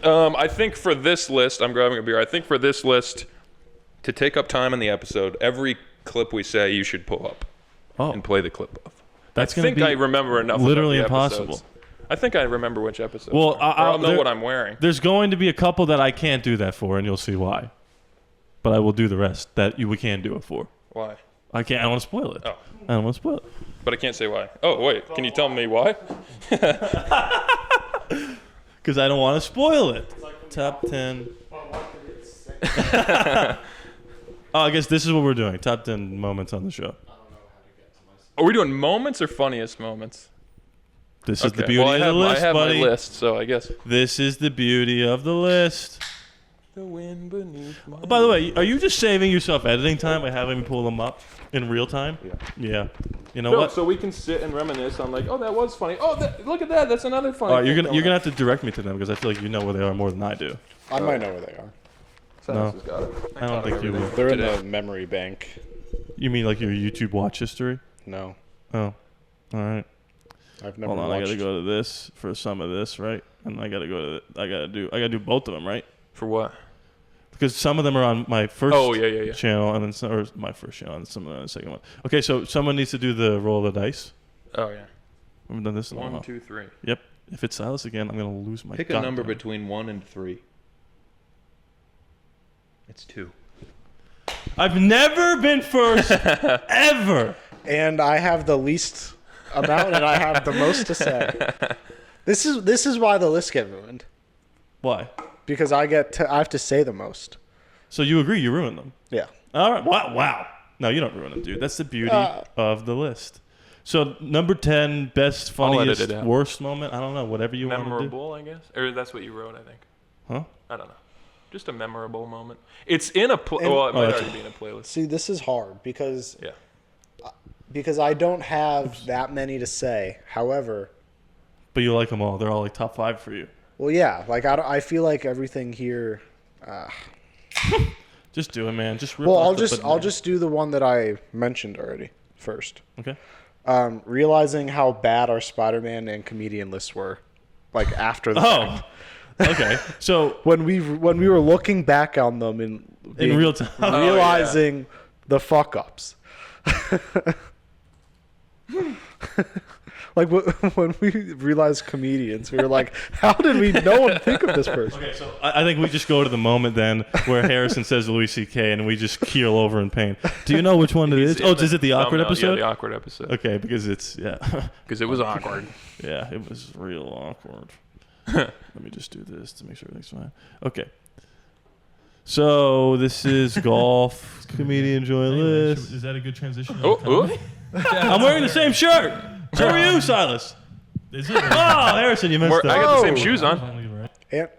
I think for this list, I'm grabbing a beer. I think for this list, to take up time in the episode, every clip we say you should pull up Oh, and play the clip of. that's I gonna think be I remember enough. literally about the impossible. episodes. I think I remember which episode. Well, I'll know what I'm wearing. There's going to be a couple that I can't do that for, and you'll see why. But I will do the rest that we can do it for. Why? I can't. I don't want to spoil it. Oh. I don't want to spoil it. But I can't say why. Oh, wait. Can you tell me why? Because I don't want to spoil it. Top 10. Oh, I guess this is what we're doing. Top 10 moments on the show. Are we doing moments or funniest moments? This is the beauty of the list, I have buddy. my list, so I guess. This is the beauty of the list. The wind beneath my By the way, are you just saving yourself editing time by having me pull them up in real time? Yeah. You know what? So we can sit and reminisce on like, oh, that was funny. Oh, look at that. That's another funny. All right, you're gonna have to direct me to them because I feel like you know where they are more than I do. I might know where they are. Silas has got it. I don't think you will. They're in the memory bank. You mean like your YouTube watch history? No, Oh, all right. I've never. Hold on, I watched. gotta go to this for some of this, right? And I gotta go to. I gotta do both of them, right? For what? Because some of them are on my first yeah. channel, and then or my first channel, and some of them on the second one. Okay, so someone needs to do the roll of the dice. Oh yeah. I haven't done this in a 1, while. 2, 3. Yep. If it's Silas again, I'm gonna lose my. Pick a goddamn- number between 1 and 3. It's 2. I've never been first ever. And I have the least amount, and I have the most to say. This is why the lists get ruined, Why? because I have to say the most. So you agree you ruined them? Yeah. All right. Wow. No, you don't ruin them, dude. That's the beauty of the list. So number 10, best, funniest, edit it out. worst moment. I don't know. Whatever you want to do. Memorable, I guess. Or that's what you wrote, I think. Huh? I don't know. Just a memorable moment. It's in a well, it might already be in a playlist. See, this is hard because Yeah. I don't have that many to say. However, But you like them all. They're all like top 5 for you. well, yeah, like I feel like everything here. Just do it, man. Just rip Well, off I'll just do the one that I mentioned already first. Okay. Realizing how bad our Spider-Man and comedian lists were, like after the fact. Okay. So when we were looking back on them in real time. realizing the fuck ups. Like when we realized comedians, we were like, "How did no one think of this person?" Okay, so I think we just go to the moment then where Harrison says Louis C.K. and we just keel over in pain. Do you know which one it is? Oh, is it the awkward episode? Yeah, the awkward episode. Okay, because it's Because it was awkward. yeah, it was real awkward. Let me just do this to make sure everything's fine. Okay. So this is golf comedian joy list. Is that a good transition? Oh. I'm wearing the same shirt. So are you, Silas? Is it? Oh, Harrison, you missed I that. got the same shoes on.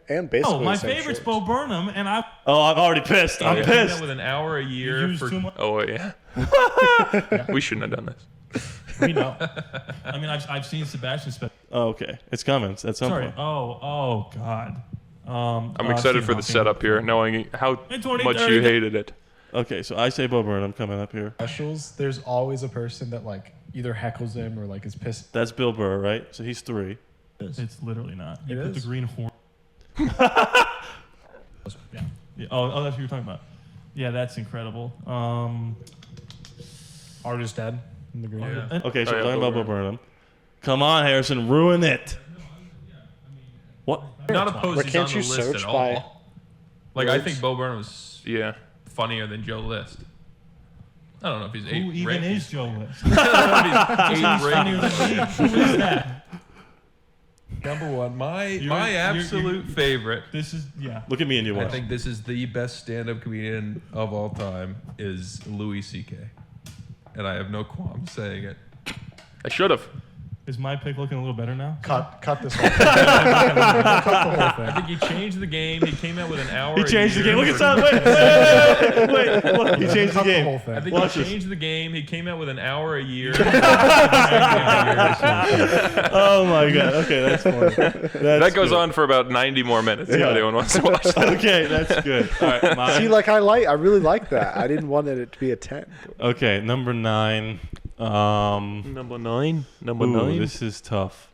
And basically Oh, my the same favorite's shit. Bo Burnham, and I Oh, I'm already pissed. I'm came out pissed. with an hour a year used for. too much. Oh yeah. We shouldn't have done this. We know. I mean, I've seen Sebastian. Oh, okay. It's coming at some Sorry. point. Oh God. I'm excited for the setup here, knowing how Hey, 20, much 30. you hated it. Okay, so I say Bo Burnham coming up here. Specials, there's always a person that like either heckles him or like is pissed. That's Bill Burr, right? So he's 3. It's literally not. You It put is? the green horn. Yeah. Oh, that's what you're talking about. Yeah, that's incredible. Artist dead in the green. And- Okay, so Oh, yeah, we're talking Bo about Bo Burnham. Come on, Harrison, ruin it. What? not opposed But he's can't on you the list search at by all. Like I think Bo Burnham's Yeah. funnier than Joe List. I don't know if he's Who even is Joe List? He's funnier than me. Who is that? Number one, My you're- absolute favorite. This is Look at me and you I watch. think this is the best stand-up comedian of all time is Louis C.K. And I have no qualms saying it. I should have. Is my pick looking a little better now? cut this whole thing. Cut the whole I thing. think he changed the game. He came out with an hour. He a changed the year game. Look at for- Silas. Wait. Look, he changed the Cut the whole game. thing. I think Watch he this. changed the game. He came out with an hour a year. Oh my god. Okay, that's funny. That goes on for about 90 more minutes if anyone wants to watch that. Okay, that's good. All right, mine. See, like I really like that. I didn't want it to be a 10. Okay, number 9. Number 9. Ooh, this is tough.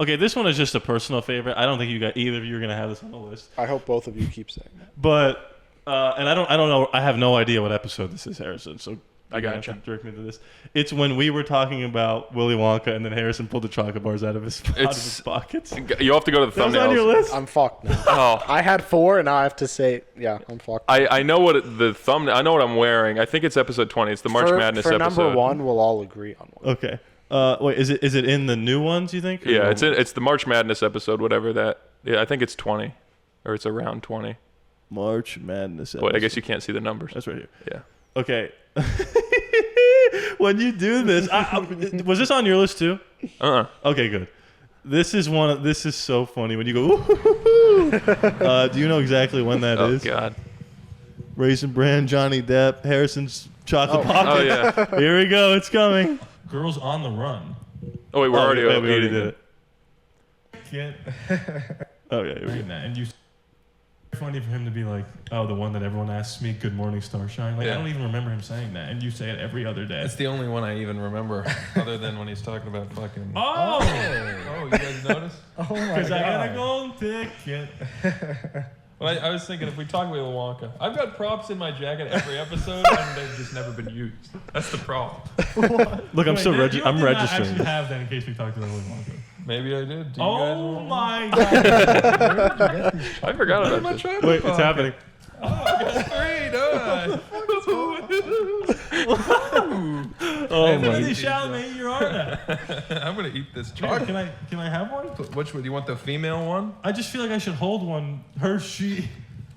Okay, this one is just a personal favorite. I don't think either of you are gonna have this on the list. I hope both of you keep saying that. But and I don't know. I have no idea what episode this is, Harrison. So I gotcha. Direct me to this. It's when we were talking about Willy Wonka, and then Harrison pulled the chocolate bars out of his pockets. You have to go to the That was thumbnails. on your list? I'm fucked now. Oh, I had 4, and now I have to say, yeah, I'm fucked. I know what the thumbnail. I know what I'm wearing. I think it's episode 20. It's the March Madness for episode. number 1, we'll all agree on one. Okay. Wait, is it in the new ones, you think? Yeah, it's the March Madness episode, whatever that. Yeah, I think it's 20, or it's around 20. March Madness episode. Wait, I guess you can't see the numbers. That's right here. Yeah. Okay. When you do this, was this on your list too? Okay, good. This is so funny when you go. Ooh, do you know exactly when that is? Oh God. Raisin Bran, Johnny Depp, Harrison's chocolate pocket. Oh yeah. Here we go. It's coming. Girls on the Run. Oh wait, we already did it. Get Oh yeah. Here we go. that, and you. Funny for him to be like, oh, the one that everyone asks me, "Good morning, Starshine." Like, I don't even remember him saying that, and you say it every other day. That's the only one I even remember, other than when he's talking about fucking. Oh, Oh, you guys notice? Oh my because I got a god. golden ticket. Well, I was thinking if we talk Willy Wonka, I've got props in my jacket every episode, and they've just never been used. That's the problem. Look, I'm Wait, still you I'm did not registering. actually have that in case we talked about Willy Wonka. Maybe I did. Do you Oh guys my god! I forgot about this. Wait, it's happening. Oh, I got 3, Oh Hey, my. Timothy Chalamet, you're on that. I'm gonna eat this Here, chocolate. can I have one? Which one? Do you want the female one? I just feel like I should hold one. She.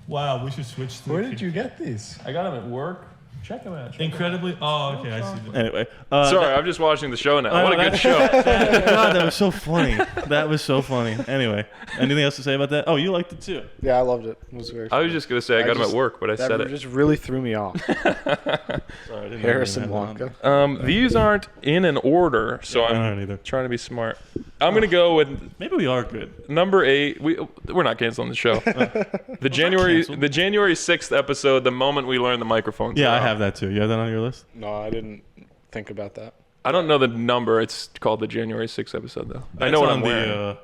Wow, we should switch. Where did you get these? I got them at work. Check them out. Incredibly. Oh, okay, I see. Anyway. Sorry, I'm just watching the show now. What a good show. God, that was so funny. That was so funny. Anyway, anything else to say about that? Oh, you liked it too. Yeah, I loved it. It was very I was just gonna say I got them at work, but I said it. just really threw me off. Sorry, I didn't Harrison know you had that Blanca. These aren't in an order, so I I'm don't either. trying to be smart. I'm gonna go with Maybe we are good. number 8. We're not canceling the show. The January 6th episode, the moment we learned the microphones. Yeah, were I off. have that too. You have that on your list? No, I didn't think about that. I don't know the number. It's called the January 6th episode though. I know what I'm wearing.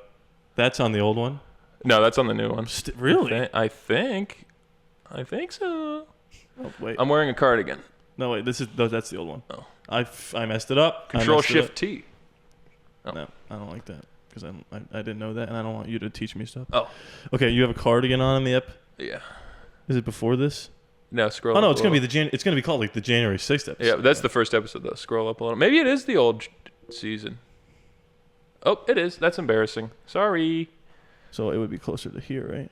That's on the old one. No, that's on the new one. Really? I think so. Oh, wait. I'm wearing a cardigan. No, wait. That's the old one. Oh. I messed it up. Control Shift T. Oh. No, I don't like that because I didn't know that, and I don't want you to teach me stuff. Oh. Okay, you have a cardigan on in the ep. Yeah. Is it before this? No, scroll. Oh no, up it's a gonna be little. it's gonna be called like the January 6th episode. Yeah, that's the first episode though. Scroll up a little. Maybe it is the old season. Oh, it is. That's embarrassing. Sorry. So it would be closer to here, right?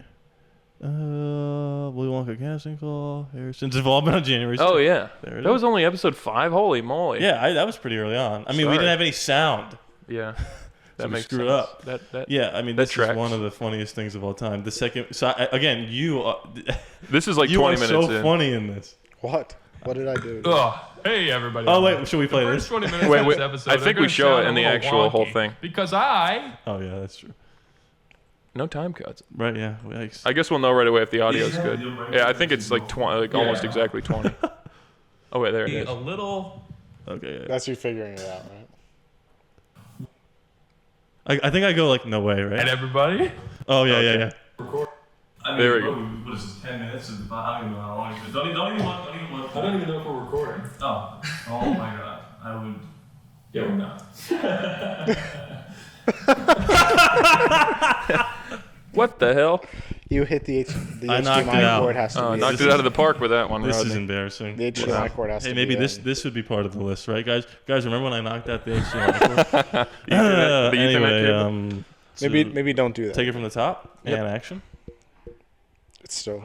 Willy Wonka casting call. Harrison's involvement on January 6th. Oh yeah. There it That is. was only episode 5. Holy moly. Yeah, that was pretty early on. I mean, we Sorry. didn't have any sound. Yeah. So That we makes screwed sense. up. That Yeah, I mean, that this is tracks. one of the funniest things of all time. The second, so again, you This is like you 20 are minutes so in. funny in this. What? What did I do? Hey everybody. Oh wait, should we play The this? first 20 minutes Wait, of wait, this episode I are think we gonna show it sound in the a little actual whole wonky thing. because I Oh yeah, that's true. No time cuts. Right? Yeah. Yikes. I guess we'll know right away if the audio's good. Yeah, I think it's like 20, like almost exactly 20. Oh wait, there it is. a little. Okay. Yeah. That's you figuring it out, right? I think I go like no way, right? And everybody. Oh yeah, yeah, yeah. There we go. What is this? 10 minutes? I don't even know how long it's been. Don't even look. I don't even know if we're recording. Oh my god. I would. Yeah, we're not. What the hell? You hit the I knocked it HDMI out. cord has to be. Knocked it out of the park with that one. This is Rodney. embarrassing. The HDMI cord has Hey, to maybe be. this would be part of the list, right, guys? Guys, remember when I knocked out the HDMI cord? The Ethernet Anyway, cable. so Maybe don't do that. take it from the top Yep. and action. It's still.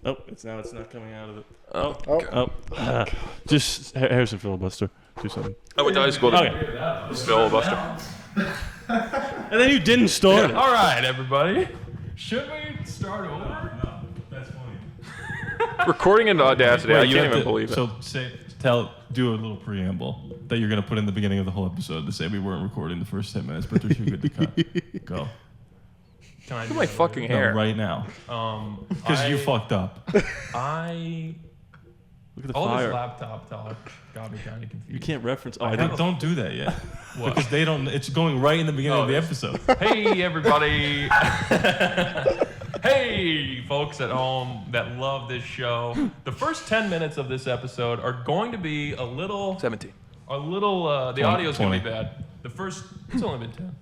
Oh, it's not coming out of it. Oh. Just Harrison filibuster. Do something. I went to high school. Okay. Filibuster. And then you didn't start it. All right, everybody. Should we start over? No, that's funny. Recording in Audacity. I you can't have even to- believe it. So do a little preamble that you're gonna put in the beginning of the whole episode to say we weren't recording the first 10 minutes, but they're too good to cut. Go. Can I Look do at my that? fucking No, hair. right now, because you fucked up. I Look at the all fire. this laptop talk got me kind of confused. You can't reference. Oh, I I think. don't do that yet because they don't. It's going right in the beginning of the episode. Hey everybody. Hey, folks at home that love this show. The first 10 minutes of this episode are going to be a little... 17. The audio's going to be bad. The first... It's only been 10.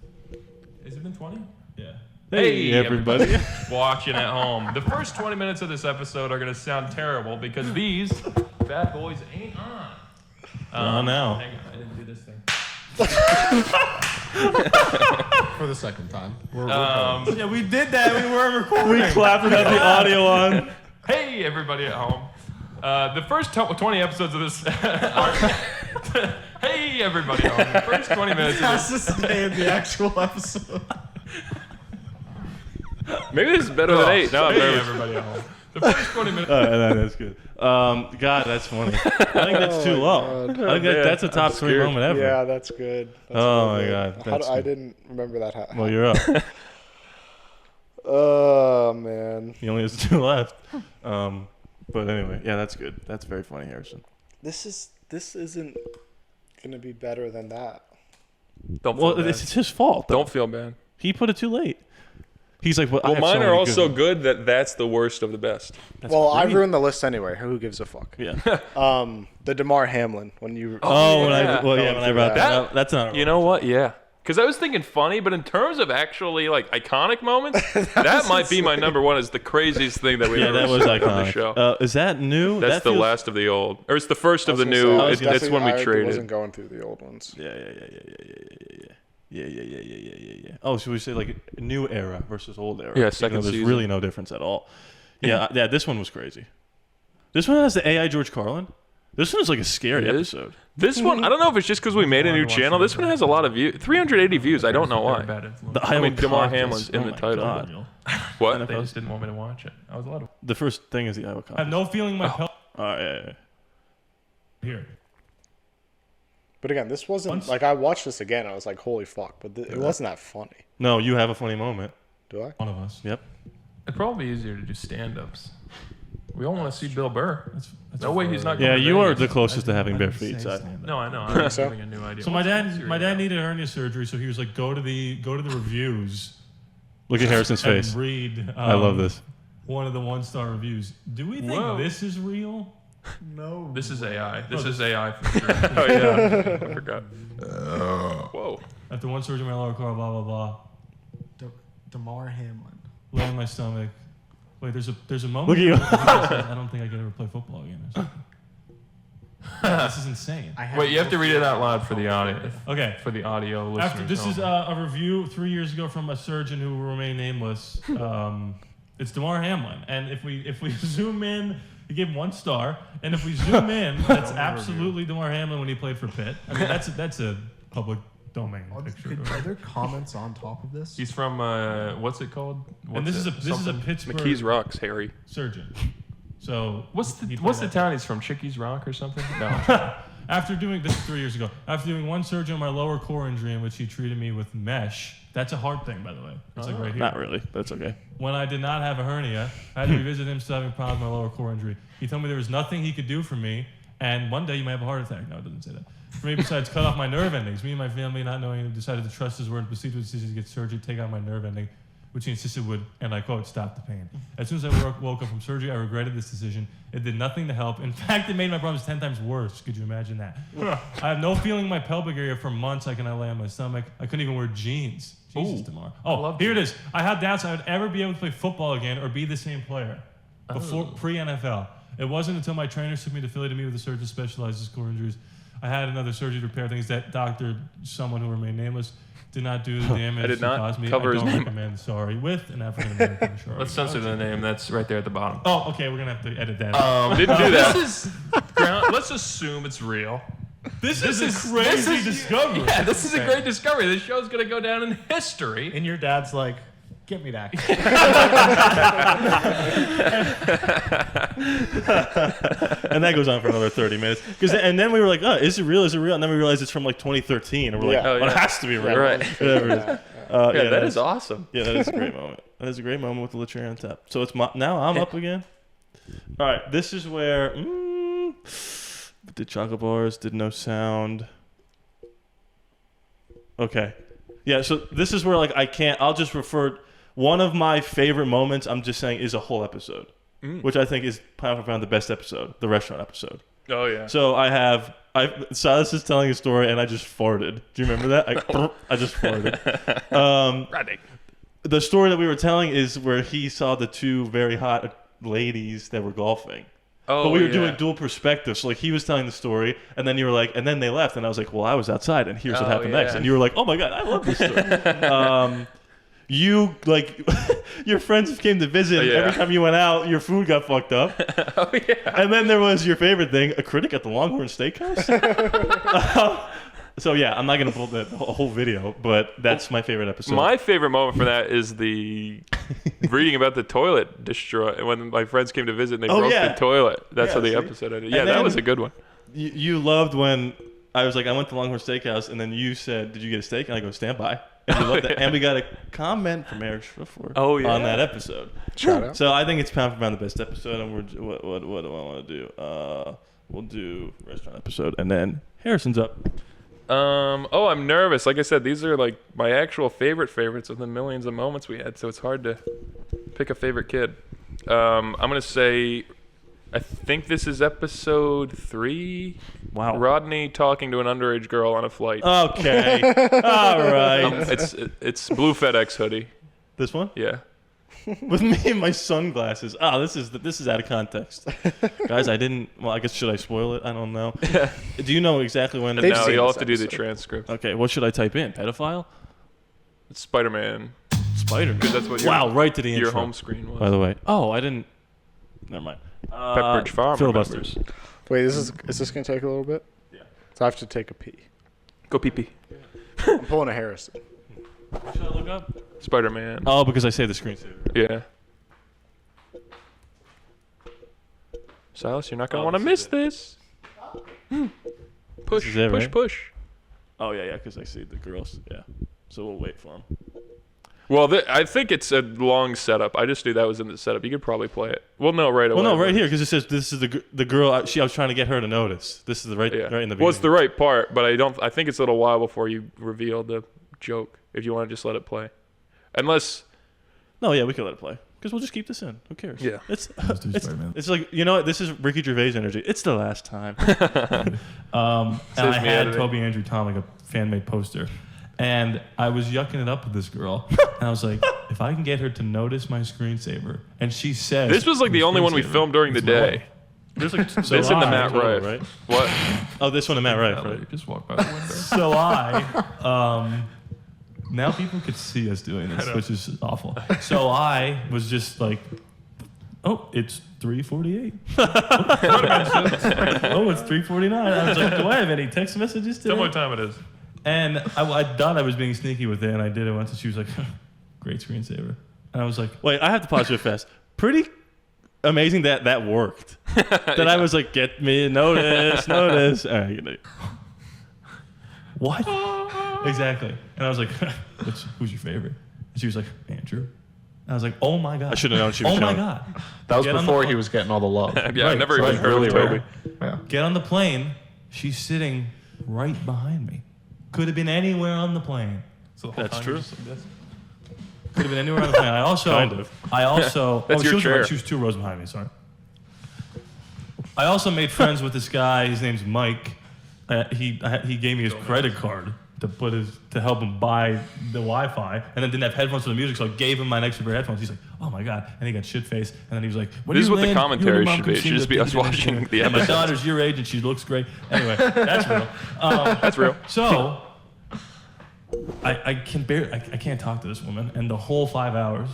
Has it been 20? Yeah. Hey, everybody. Watching at home. The first 20 minutes of this episode are going to sound terrible because these bad boys ain't on. Oh, no. Hang on, I didn't do this thing. For the second time. Yeah, we did that. We weren't recording. We clapped and had the audio on. Hey, everybody at home. The first 20 episodes of this are... Hey, everybody at home. The first 20 minutes of this... to stay in the actual episode. Maybe this is better than 8. No, I'm Hey, nervous. everybody at home. The first 20 minutes... That's good. God, that's funny. I think that's too low. I think that's a top 3 moment ever. Yeah, that's good. That's Oh, really my good. God. I didn't remember that. Well, you're up. Oh, man. He only has 2 left. But anyway, yeah, that's good. That's very funny, Harrison. This isn't going to be better than that. Don't feel Well, bad. it's his fault. Though. Don't feel bad. He put it too late. He's like, well, I Well, have so mine many are also good. good that that's the worst of the best. Well, I great. ruined the list anyway. Who gives a fuck? Yeah. The DeMar Hamlin when you. When I brought that up, that's not. You know what? Yeah. Because I was thinking funny, but in terms of actually like iconic moments, that might be my number one as the craziest thing that we ever that was said on the iconic. show. Is that new? That's that the feels... last of the old, or it's the first of the new. I was That's guessing when we I wasn't traded. going through the old ones. Yeah. Oh, should we say like new era versus old era? Yeah, second There's season. really no difference at all. Yeah, this one was crazy. This one has the AI George Carlin. This one is like a scary It is? episode. This one, I don't know if it's just because we made a new channel. This one has a lot of views, 380 views. I don't know why. I mean, DeMar Hamlin's in the title. What? They just didn't want me to watch it. I was allowed to. The first thing is the Iowa I have no feeling my pelvis. yeah. Here. But again, this wasn't like I watched this again. I was like, holy fuck! But it wasn't that funny. No, you have a funny moment. Do I? One of us. Yep. It'd probably be easier to do stand-ups. We all want to see Bill Burr. That's No way he's not. Yeah, going to you are Vegas. the closest to having bare I didn't feet. say So. stand-up. No, I know. I'm just giving a new idea. So my dad needed hernia surgery, so he was like, go to the reviews. Look at Harrison's and face. read. I love this. One of the 1-star reviews. Do we think Whoa. this is real? No. This is AI. This is AI for sure. Oh yeah, I forgot. Whoa. After one surgery, my lower core, blah blah blah. DeMar Hamlin. Lay on my stomach. Wait, there's a moment. Look at you. where he says, I don't think I could ever play football again. Or something. This is insane. Wait, you have to read it out loud for the audio. Okay. For the audio listeners. After this is only. a review 3 years ago from a surgeon who will remain nameless. It's DeMar Hamlin, and if we zoom in, he gave 1 star, and if we zoom in, that's absolutely DeMar Hamlin when he played for Pitt. I mean, that's a public domain picture. Are there comments on top of this? He's from what's it called? And this is a Pittsburgh McKee's Rocks, Harry. surgeon. So What's the town he's from? Chickies Rock or something? No. After doing this 3 years ago, after doing 1 surgery on my lower core injury in which he treated me with mesh. That's a hard thing, by the way. It's like right here. Not really. That's okay. When I did not have a hernia, I had to revisit him still having problems with my lower core injury. He told me there was nothing he could do for me, and one day you might have a heart attack. No, it doesn't say that. For me, besides cut off my nerve endings. Me and my family, not knowing, decided to trust his word and proceed with the decision to get surgery, take out my nerve ending, which he insisted would, and I quote, stop the pain. As soon as I woke up from surgery, I regretted this decision. It did nothing to help. In fact, it made my problems 10 times worse. Could you imagine that? I have no feeling in my pelvic area for months. I cannot lay on my stomach. I couldn't even wear jeans. Jesus, DeMar. Oh, here it is. I had doubts I would ever be able to play football again or be the same player before pre-NFL. It wasn't until my trainers took me to Philly to meet with a surgeon specialized in core injuries. I had another surgery to repair things that doctor, someone who remained nameless, did not do the damage I did not caused me. cover I his don't name. recommend. Sorry, with an African American. Sure. Let's censor the name. That's right there at the bottom. Oh, okay. We're gonna have to edit that. Didn't do that. This is ground. Let's assume it's real. This is a crazy discovery. Yeah, this is a great discovery. This show's gonna go down in history. And your dad's like, get me that. And that goes on for another 30 minutes. And then we were like, oh, is it real? Is it real? And then we realized it's from like 2013. And we're like, Yeah. well, it has to be real. Right. Whatever it is. Yeah, that is awesome. Yeah, that is a great moment. That is a great moment with the Latria on tap. So it's now I'm up again. All right, this is where did chocolate bars, did no sound. Okay. Yeah, so this is where like I'll just refer one of my favorite moments, I'm just saying, is a whole episode, which I think is pound for pound the best episode, the restaurant episode. Oh, yeah. So Silas is telling a story, and I just farted. Do you remember that? I just farted. Rodney. The story that we were telling is where he saw the two very hot ladies that were golfing. Oh, but we were doing dual perspective. So, like, he was telling the story, and then you were like, and then they left. And I was like, well, I was outside, and here's what happened next. And you were like, oh, my God, I love this story. You, like, your friends came to visit. Yeah. Every time you went out, your food got fucked up. Oh, yeah. And then there was your favorite thing, a critic at the Longhorn Steakhouse. So, yeah, I'm not going to pull the whole video, but that's my favorite episode. My favorite moment for that is the reading about the toilet destroy when my friends came to visit and they broke the toilet. That's how the episode ended. Yeah, that was a good one. You loved when I was like, I went to Longhorn Steakhouse, and then you said, did you get a steak? And I go, stand by. And you loved that. And we got a comment from Eric Schriffler on that episode. Shout out. So I think it's pound for pound the best episode. And what do I want to do? We'll do restaurant episode, and then Harrison's up. I'm nervous. Like I said, these are like my actual favorites of the millions of moments we had, so it's hard to pick a favorite kid. I'm gonna say, I think this is episode 3. Wow. Rodney talking to an underage girl on a flight. Okay. All right. It's blue FedEx hoodie. This one? Yeah. With me and my sunglasses. This is out of context, guys. I guess should I spoil it? I don't know. Do you know exactly when? No, you'll have to do the transcript. Okay, what should I type in? Pedophile? It's Spider-Man. Spider-Man. Because that's what right to the your intro. home screen was. By the way. Oh, I didn't. Never mind. Pepperidge Farm. Filibusters. Wait, is this gonna take a little bit? Yeah. So I have to take a pee. Go pee-pee. I'm pulling a Harrison. What should I look up? Spider-Man. Oh, because I saved the screensaver. Yeah. Silas, you're not going to want to miss this. Push, This is it, push, right? push. Oh, yeah, because I see the girls. Yeah. So we'll wait for them. Well, I think it's a long setup. I just knew that was in the setup. You could probably play it. Well, no, right away. Well, no, right here, because it says this is the girl. I was trying to get her to notice. This is right in the beginning. Well, it's the right part, but I think it's a little while before you reveal the joke, if you want to just let it play. Unless... No, yeah, we can let it play. Because we'll just keep this in. Who cares? Yeah. It's like, you know what? This is Ricky Gervais energy. It's the last time. And I had Toby Andrew Tom, like a fan-made poster. And I was yucking it up with this girl. And I was like, if I can get her to notice my screensaver. And she said... This was like the only one we filmed during the day. There's like This in the Matt Rife. right? What? Oh, this one in Matt Rife, right? Just walk by the window. So I... now people could see us doing this, which is awful. So I was just like, oh, it's 3:48. Oh, it's 3:49. I was like, do I have any text messages today? Tell me what time it is. And I thought I was being sneaky with it, and I did it once, and she was like, great screensaver. And I was like... Wait, I have to pause real fast. Pretty amazing that worked. That I was like, get me notice. All right, you know. What? Exactly. And I was like, who's your favorite? And she was like, Andrew. And I was like, oh my God. I should have known she was Oh my young. God. That was before he was getting all the love. Yeah, I never even heard of Toby. Yeah. Get on the plane. She's sitting right behind me. Could have been anywhere on the plane. So the whole That's time true. you're just like this. Could have been anywhere on the plane. I also... Kind of. That's your chair. She was 2 rows behind me, sorry. I also made friends with this guy. His name's Mike. He gave me his credit card to help him buy the Wi-Fi, and then didn't have headphones for the music, so I gave him my extra pair of headphones. He's like, "Oh my God!" And he got shit faced, and then he was like, "When This is you what the land, commentary you and your mom should be. It can should see just be us the- watching the And my episodes. daughter's your age, and she looks great. Anyway, that's real. That's real. So I can't talk to this woman, and the whole 5 hours,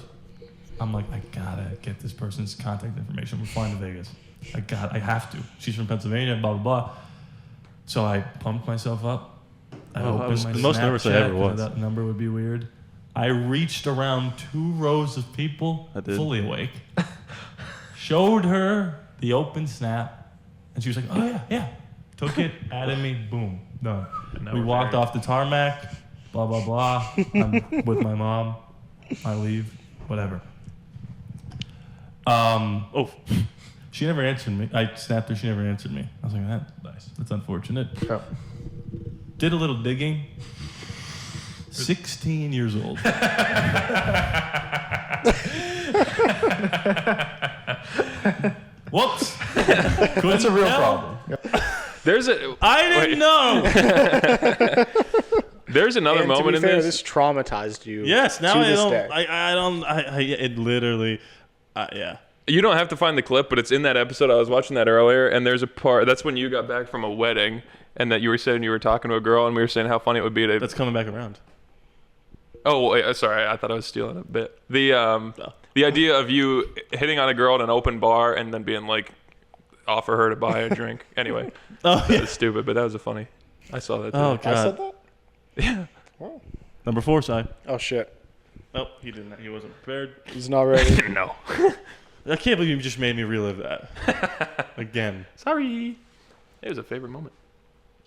I'm like, I gotta get this person's contact information. We're flying to Vegas. I have to. She's from Pennsylvania, blah, blah, blah. So I pumped myself up. I opened my the most nervous I ever Snapchat, 'cause was. That number would be weird. I reached around 2 rows of people, I did. fully awake, showed her the open snap, and she was like, oh yeah. Took it, added me, boom, done. We walked off the tarmac, blah, blah, blah. I'm with my mom. I leave, whatever. She never answered me. I snapped her, she never answered me. I was like, that's unfortunate. Yeah. Did a little digging. 16 years old. Whoops. That's a real problem. There's a. I didn't know. There's another And to moment be in fair, this. this traumatized you. Yes, now to I this don't. day. It literally. Yeah. You don't have to find the clip, but it's in that episode. I was watching that earlier, and there's a part. That's when you got back from a wedding, and that you were saying you were talking to a girl, and we were saying how funny it would be to. That's coming back around. Oh, wait, sorry. I thought I was stealing a bit. The idea of you hitting on a girl at an open bar and then being like, offer her to buy a drink. Anyway, Oh, yeah. that's stupid, but that was a funny. I saw that. Oh, Too. I God. said that? Yeah. Oh. Number 4, Si. Oh, shit. Oh, he didn't. He wasn't prepared. He's not ready. No. I can't believe you just made me relive that again. Sorry. It was a favorite moment.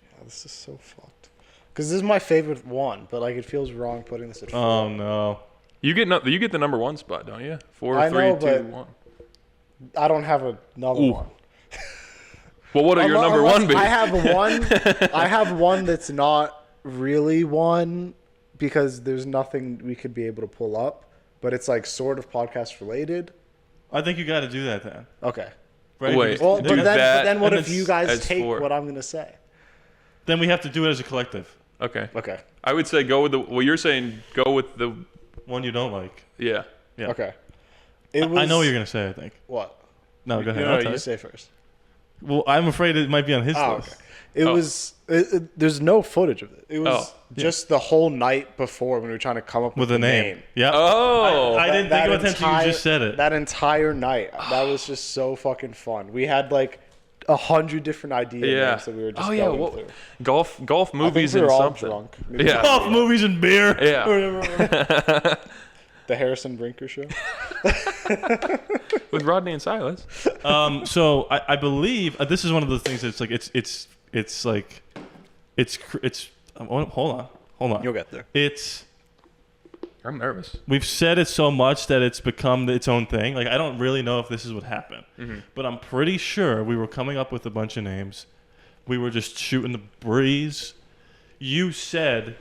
Yeah, this is so fucked. Because this is my favorite one, but like it feels wrong putting this at 4. Oh no. You get the number 1 spot, don't you? 4, I 3, know, 2, but- 1. I don't have another Ooh. one. Well, what are your number Unless 1 be? I have one. I have one that's not really one because there's nothing we could be able to pull up, but it's like sort of podcast related. I think you got to do that then. Okay. Right? Wait. Well, Do but that then what and if then you guys as take 4. what I'm gonna say? Then we have to do it as a collective. Okay. Okay. I would say go with the. Well, you're saying go with the. One you don't like. Yeah. Yeah. Okay. I know what you're gonna say. I think. What? No, go ahead. No, I'll tell you you. say first. Well, I'm afraid it might be on his Oh, list. okay. It was. There's no footage of it. It was Oh. just the whole night before when we were trying to come up with With a the name. Yeah. Oh. I didn't think about that until you entire- just said it. That entire night, that was just so fucking fun. We had like 100 different ideas Yeah. that we were just Oh yeah. going Well, through. golf I think movies we and were all something. drunk. Maybe Yeah. Golf, movies, and beer. Yeah. The Harrison Brinker Show. With Rodney and Silas. So I believe this is one of the things that's like it's like it's hold on. You'll get there. It's I'm nervous. we've said it so much that it's become its own thing. Like I don't really know if this is what happened, but I'm pretty sure we were coming up with a bunch of names. We were just shooting the breeze. You said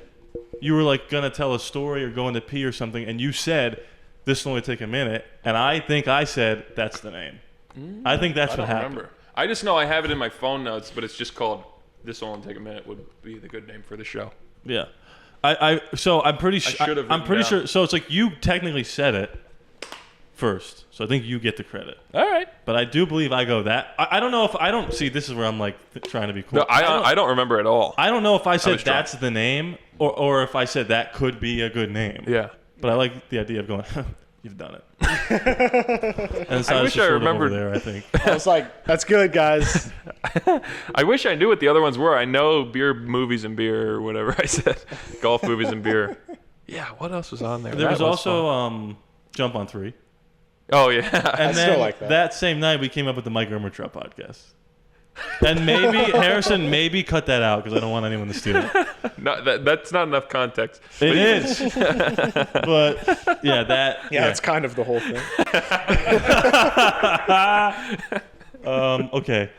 you were like gonna tell a story or going to pee or something, and you said this will only take a minute, and I think I said that's the name. I think that's I what don't happened. remember. I just know I have it in my phone notes, but it's just called "This Will Only Take a Minute" would be the good name for the show. Yeah, so I'm pretty sure. should have I'm written pretty down. sure. So it's like you technically said it first, so I think you get the credit. All right. But I do believe I go that. I don't know if I don't see. This is where I'm like trying to be cool. No, I don't remember at all. I don't know if I said was drunk. that's the name or if I said that could be a good name. Yeah. But I like the idea of going. You've done it. And so I wish I sort of remembered- over there. I think. I was like, that's good, guys. I wish I knew what the other ones were. I know beer, movies, and beer, or whatever I said. Golf, movies, and beer. Yeah. What else was on there? There That was also fun. Jump on 3. Oh yeah. And still then like that. same night we came up with the Mike Ermertrop podcast. And maybe Harrison cut that out because I don't want anyone to steal it. No, that's not enough context. It is. But yeah, that. Yeah, that's kind of the whole thing. Okay.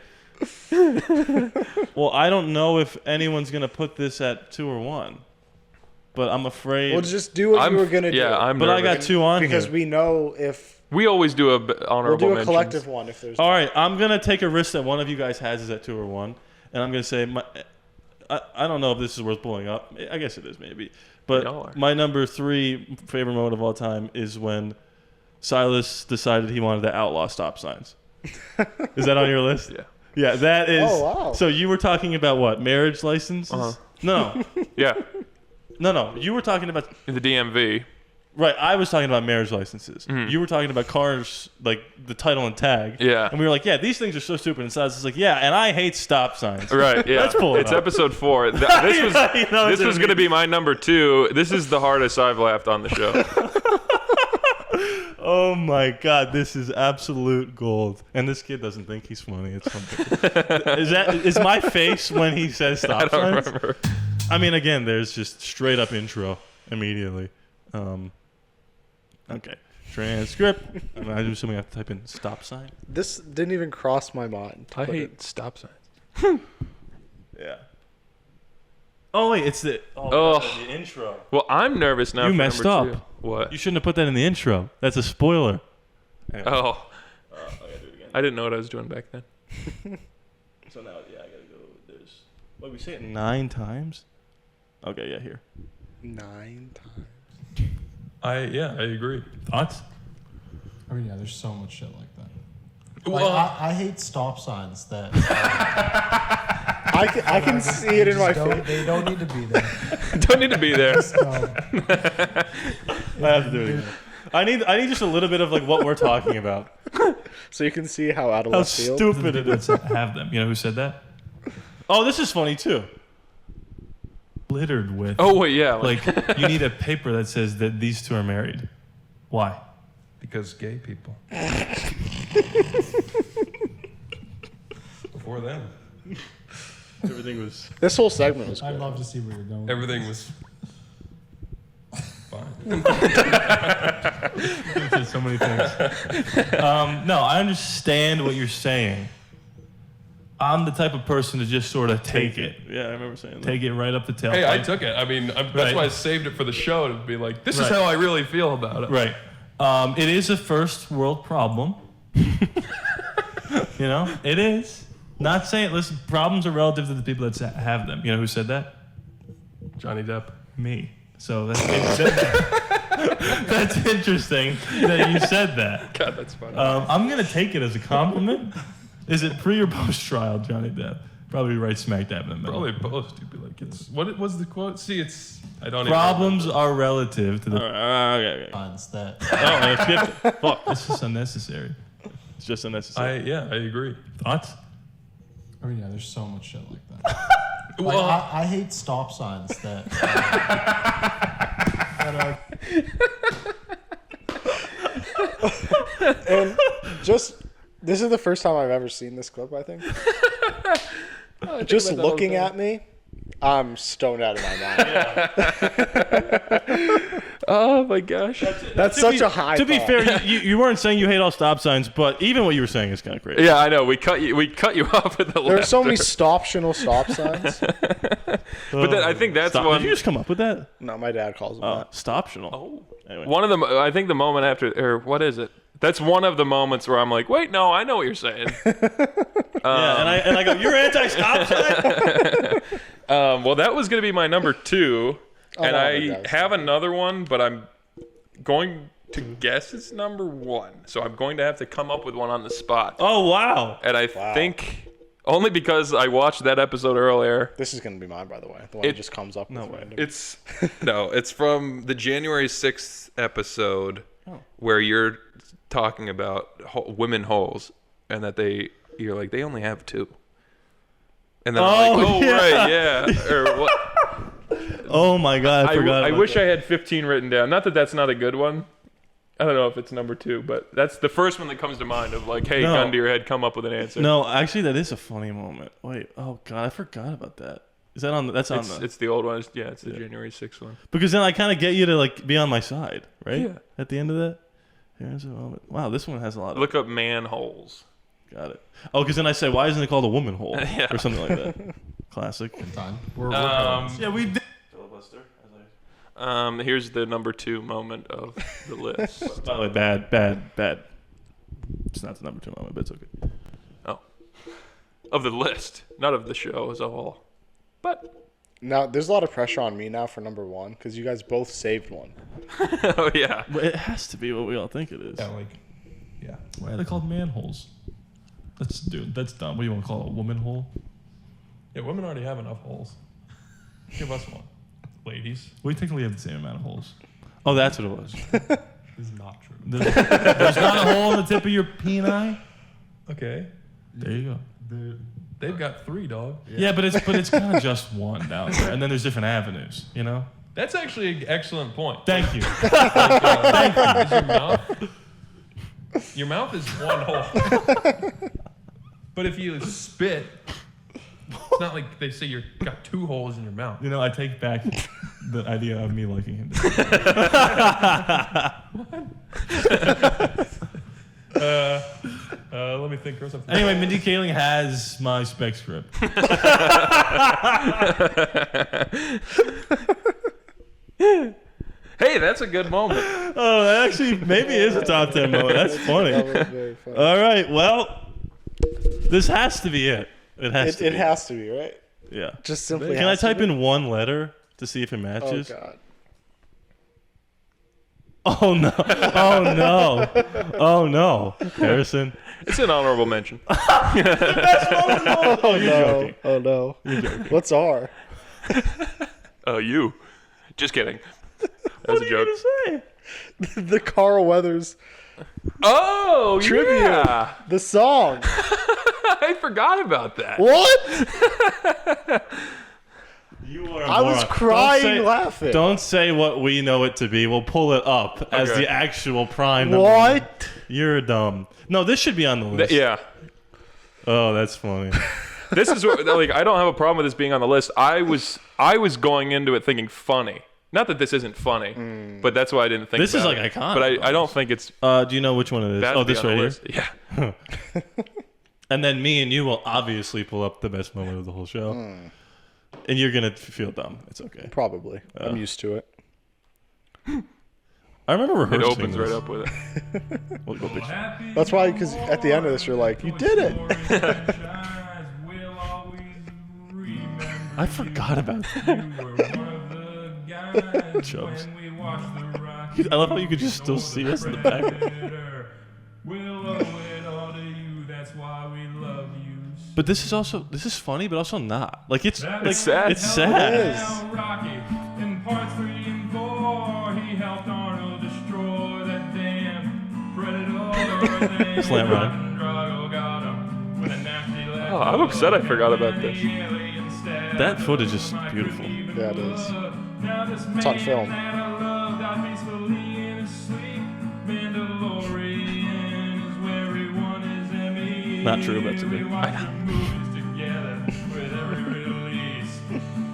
Well, I don't know if anyone's gonna put this at 2 or 1, but I'm afraid. We'll just do what you were gonna do. Yeah, I'm. But I nervous. got 2 on because here. we know if We always do a we'll honorable do a mentions. collective one if there's. All right, I'm gonna take a risk that one of you guys has is at 2 or 1, and I'm gonna say I don't know if this is worth pulling up. I guess it is maybe, They all are. but my number 3 favorite moment of all time is when Silas decided he wanted to outlaw stop signs. Is that on your list? Yeah. Yeah, that is. Oh, wow. So you were talking about what? Marriage licenses? Uh-huh. No, Yeah. no. You were talking about. In the DMV. Right, I was talking about marriage licenses. You were talking about cars, like the title and tag. Yeah. And we were like, yeah, these things are so stupid. And Silas is like, yeah, and I hate stop signs. Right. Yeah. Let's pull it It's up. episode 4. This was You know this what was I going to mean. be my number 2. This is the hardest I've laughed on the show. Oh my God, this is absolute gold. And this kid doesn't think he's funny. It's something. Is my face when he says I stop don't signs? remember. I mean, again, there's just straight up intro immediately. Okay. Transcript. I'm assuming I have to type in stop sign. This didn't even cross my mind. to I put hate it. stop signs. Yeah. Oh wait, it's the the intro. Well, I'm nervous now. You for messed number up. 2. What? You shouldn't have put that in the intro. That's a spoiler. Anyway. Oh, I gotta do it again. I didn't know what I was doing back then. So now, yeah, I gotta go. There's. What, we say it 9 times? Okay, yeah, here. 9 times. I agree. Thoughts? I mean, yeah, there's so much shit like that. Well, I hate stop signs that. I can see it in my face. They don't need to be there. Don't need to be there. I have to do it again. I need just a little bit of like what we're talking about. So you can see how out of How left field. stupid it is. Have them. You know who said that? Oh, this is funny too. Littered with. Oh wait, yeah. Like you need a paper that says that these two are married. Why? because gay people. Before them. Everything was. This whole segment was. I'd good. love to see where you're going. Everything was fine. So many things. No, I understand what you're saying. I'm the type of person to just sort of take it. Yeah, I remember saying that. Take it right up the tailpipe. Hey, I took it. I mean, that's Right. why I saved it for the show to be like, this is Right. how I really feel about it. Right. It is a first world problem. You know, it is. Not saying, listen, problems are relative to the people that have them. You know who said that? Johnny Depp. Me. So that's that's interesting that you said that. God, that's funny. I'm going to take it as a compliment. Is it pre or post trial, Johnny Depp? Probably right smack dab in the middle. Probably both. You'd be like, it's what was the quote? See, it's I don't. Problems are relative to the. Okay. Signs that. Oh, I skipped it. Fuck. This is unnecessary. It's just unnecessary. I agree. Thoughts? I mean, yeah, there's so much shit like that. Well, I hate stop signs that. And just this is the first time I've ever seen this clip. I think. Just looking at me, I'm stoned out of my mind. Oh my gosh. That's such a high. To be thought. fair, you weren't saying you hate all stop signs, but even what you were saying is kind of crazy. Yeah, I know. We cut you off at the There's so many laughter. stoptional stop signs. But then I think that's Stop. one. Did you just come up with that? No, my dad calls them that. Stoptional. Oh. Anyway. One of them. I think the moment after, or what is it? That's one of the moments where I'm like, wait, no, I know what you're saying. Yeah, and I go, you're anti-stop sign? Well, that was going to be my number 2, and no, I it does. have another one, but I'm going to guess it's number 1. So I'm going to have to come up with one on the spot. Oh, wow. And I think only because I watched that episode earlier. This is gonna be mine, by the way. The one that just comes up. No with way. random. It's it's from the January 6th episode where you're talking about women holes and that you're like they only have 2. And then I'm like, oh yeah. right, yeah. Or what? Oh, my God. I forgot. I about wish that. I had 15 written down. Not that that's not a good one. I don't know if it's number 2, but that's the first one that comes to mind of like, hey, No. gun to your head, come up with an answer. No, actually, that is a funny moment. Wait. Oh, God. I forgot about that. Is that on the. That's on the. It's the old one. It's the January 6th one. Because then I kind of get you to like be on my side, right? Yeah. At the end of that. Here's a moment. Wow, this one has a lot of. Look up manholes. Got it. Oh, because then I say, why isn't it called a woman hole? Yeah. Or something like that. Classic. Time. We're Yeah, we did. Here's the number 2 moment of the list. By the way, bad. It's not the number 2 moment, but it's okay. Oh. Of the list, not of the show as a whole. But Now there's a lot of pressure on me now for number 1 because you guys both saved one. oh yeah. But it has to be what we all think it is. yeah, like, yeah. Why are they called manholes? That's dumb. What do you want to call it? A woman hole? Yeah, women already have enough holes. Give us one, ladies. We technically have the same amount of holes. Oh, that's what it was. This is not true. There's not a hole in the tip of your peni? Okay, There you go. they've got 3, dog. Yeah, but it's kind of just one down there, and then there's different avenues. You know. That's actually an excellent point. Thank you. Thank you. Is your mouth is one hole. But if you spit, it's not like they say you've got 2 holes in your mouth. You know, I take back the idea of me liking him. Let me think. Where's something? Anyway, Mindy Kaling has my spec script. Hey, that's a good moment. Oh, that actually maybe is a top 10 moment. That's funny. That was very funny. All right, well, this has to be it. It has to be. It has to be, right? Yeah. Just simply. Can I type in one letter to see if it matches? Oh God. Oh no! Oh no! Oh no! Harrison. It's an honorable mention. Oh, you're joking. Oh no. What's R? Oh, you. Just kidding. That was What a are joke. you gonna say? The Carl Weathers Oh, tribute. yeah. The song. I forgot about that. What? You are a I was moron. crying laughing. Don't say what we know it to be. We'll pull it up as Okay. the actual prime number. What? You're dumb. No, this should be on the list. Yeah. Oh, that's funny. This is what, like, I don't have a problem with this being on the list. I was going into it thinking funny. Not that this isn't funny, but that's why I didn't think This is about like it. iconic. But I don't think it's Do you know which one it is? bad Oh, to be this on the right here. list. Yeah. And then me and you will obviously pull up the best moment of the whole show. And you're going to feel dumb. It's okay. Probably. I'm used to it. I remember It rehearsing opens this. right up with it. We'll go picture. That's why, because at the end of this, you're like, you did it. I forgot about that. Chubs. I love how you could just still see us in the background. But this is funny, but also not. Like it's like, sad. It's sad. It is. In parts 3 and 4, he helped Arnold destroy that damn predator. Slam rhyme. Oh, I'm upset I forgot about this. That footage is beautiful. Yeah, it is. It's on film. Not true, but it's okay.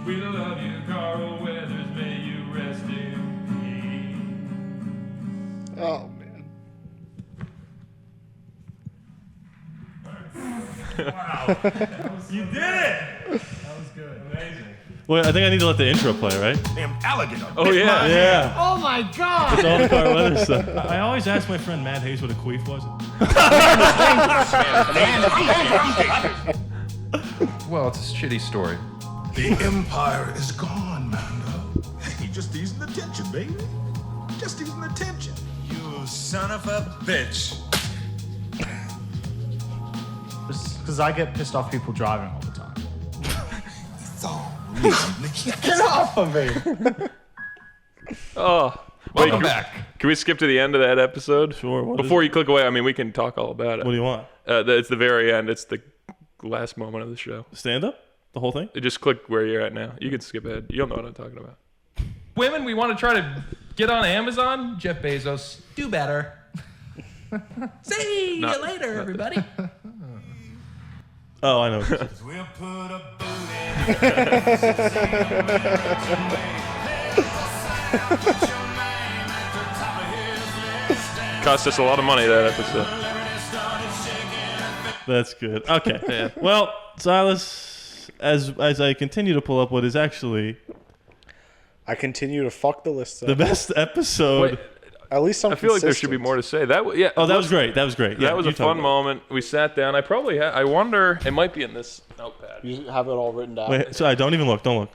We love you, Carl Weathers. May you rest in Oh, man. You did it! That was good. Amazing. Wait, I think I need to let the intro play, right? Damn alligator. Oh, yeah. Yeah. Oh my God! It's all the Carl Weathers stuff. I always ask my friend Matt Hayes what a queef was. Well, it's a shitty story. The empire is gone, Mando. Hey, just easing the tension, baby. Just easing the tension. You son of a bitch. Because I get pissed off people driving all the time. It's all reason. Get off of me! Oh. Welcome back. Can we skip to the end of that episode? Sure. What Before is you click away, I mean, we can talk all about it. What do you want? It's the very end. It's the last moment of the show. Stand up? The whole thing? Just click where you're at now. You can skip ahead. You'll know what I'm talking about. Women, we want to try to get on Amazon. Jeff Bezos, do better. See you later, everybody. Oh, I know. What this is. We'll put a Cost us a lot of money, that episode. That's good. Okay. Yeah. Well, Silas, as I continue to pull up what is actually I continue to fuck the list up. the best episode. Wait, At least I'm I feel like there should be consistent. more to say. Yeah. Oh, that was great. That was great. Yeah, That was you a talk fun about moment. We sat down. I probably I wonder. It might be in this notepad. You have it all written down. it. Wait, sorry, don't even look. Don't look.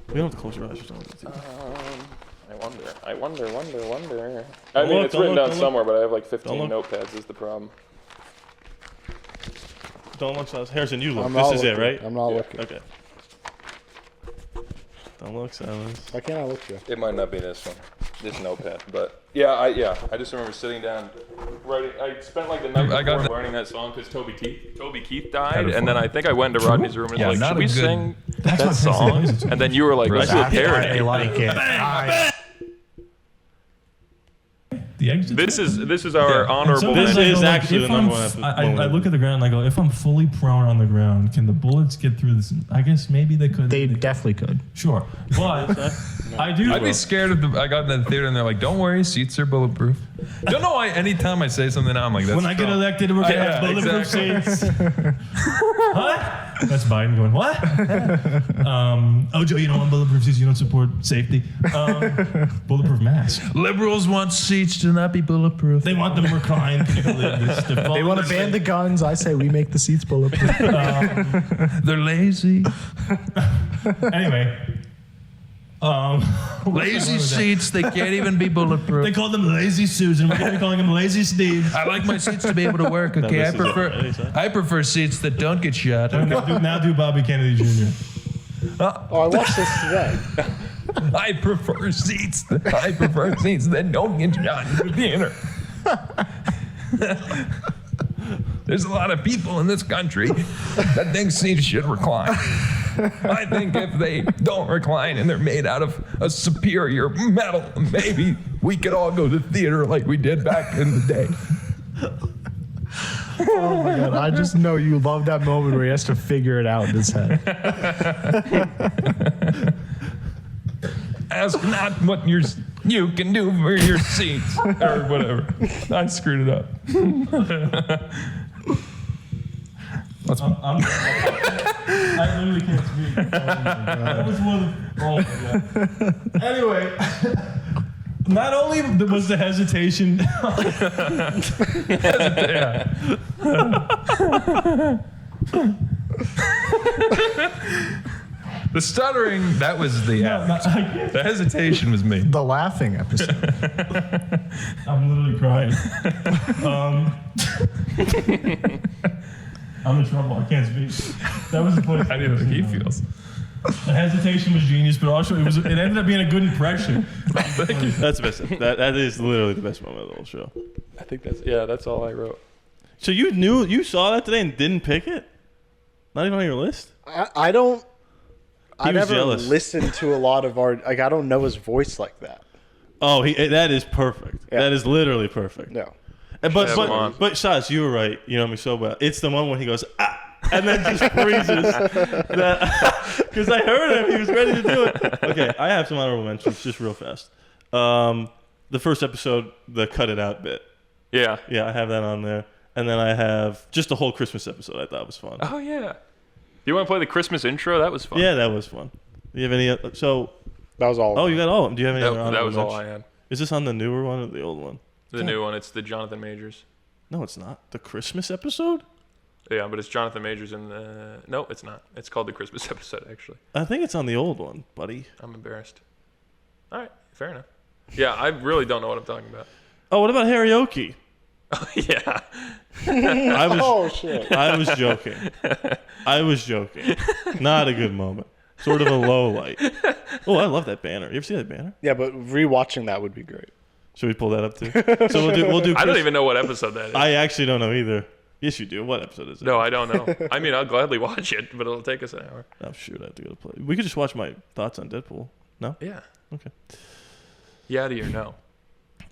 We don't have to close your eyes. Just don't look. I wonder. I Don't mean, look, it's don't written look, down don't somewhere, but I have like 15 Don't look. notepads. Is the problem? Don't look, Silas. Harrison, you look. I'm This not is looking. it, right? I'm not looking. Okay. Don't look, Silas. Why can't I look you? It might not be this one, this notepad, but I just remember sitting down, writing. I spent like the night before learning that song because Toby Keith died, and then I think I went into Rodney's room and was like, should we sing that song? And then you were like, let's do a parody. I like it. The exit. This is our honorable This mention. is actually the number one episode. I look at the ground and I go, if I'm fully prone on the ground, can the bullets get through this? I guess maybe they could. They definitely could. Sure, but I do. I'd be scared if I got in the theater and they're like, "Don't worry, seats are bulletproof." Don't know why. Anytime I say something now, I'm like, "That's when I get elected, we're gonna have bulletproof seats." What? That's Biden going, what? Oh, Joe, you don't want bulletproof seats. You don't support safety. Bulletproof masks. Liberals want seats to not be bulletproof. They want them reclined. They want to ban the guns. I say we make the seats bulletproof. They're lazy. Anyway. Lazy seats, they can't even be bulletproof. They call them Lazy Susan. We're going to be calling them Lazy Steve. I like my seats to be able to work, okay? I prefer seats that don't get shot. Now do Bobby Kennedy Jr. Oh, I watched this today. I prefer seats that don't get shot in the theater. There's a lot of people in this country that think seats should recline. I think if they don't recline and they're made out of a superior metal, maybe we could all go to the theater like we did back in the day. Oh my God, I just know you love that moment where he has to figure it out in his head. Ask not what you can do for your seats or whatever. I screwed it up. I literally can't speak. Oh my God. That was one of the, oh my God. Anyway, not only was the hesitation. The stuttering, that was the act. The hesitation was me. The laughing episode. I'm literally crying. I'm in trouble. I can't speak. That was the point. I didn't think he feels. The hesitation was genius, but also it ended up being a good impression. Thank you. That's the best. That is literally the best moment of the whole show. I think that's all I wrote. So you saw that today and didn't pick it? Not even on your list? I don't. I was never jealous. listened to a lot of our. Like, I don't know his voice like that. Oh, that is perfect. Yeah. That is literally perfect. No. But Sas, you were right. You know me so well. It's the one when he goes and then just freezes. Because I heard him. He was ready to do it. Okay, I have some honorable mentions just real fast. The first episode, the cut it out bit. Yeah. Yeah, I have that on there. And then I have just the whole Christmas episode. I thought was fun. Oh yeah. You want to play the Christmas intro? That was fun. Yeah, that was fun. Do you have any? So that was all. Oh, you got all of them. Do you have any other That was honorable all I mentions? had. Is this on the newer one or the old one? The new one. It's the Jonathan Majors. No, it's not. The Christmas episode? Yeah, but it's Jonathan Majors in the... No, it's not. It's called the Christmas episode, actually. I think it's on the old one, buddy. I'm embarrassed. All right, fair enough. Yeah, I really don't know what I'm talking about. Oh, what about karaoke? Oh, yeah. Oh, shit. I was joking. Not a good moment. Sort of a low light. Oh, I love that banner. You ever see that banner? Yeah, but rewatching that would be great. Should we pull that up too? So we'll do. I don't even know what episode that is. I actually don't know either. Yes, you do. What episode is it? No, I don't know. I mean, I'll gladly watch it, but it'll take us an hour. Oh shoot, I have to go to play. We could just watch my thoughts on Deadpool. No? Yeah. Okay. Yeah, or no?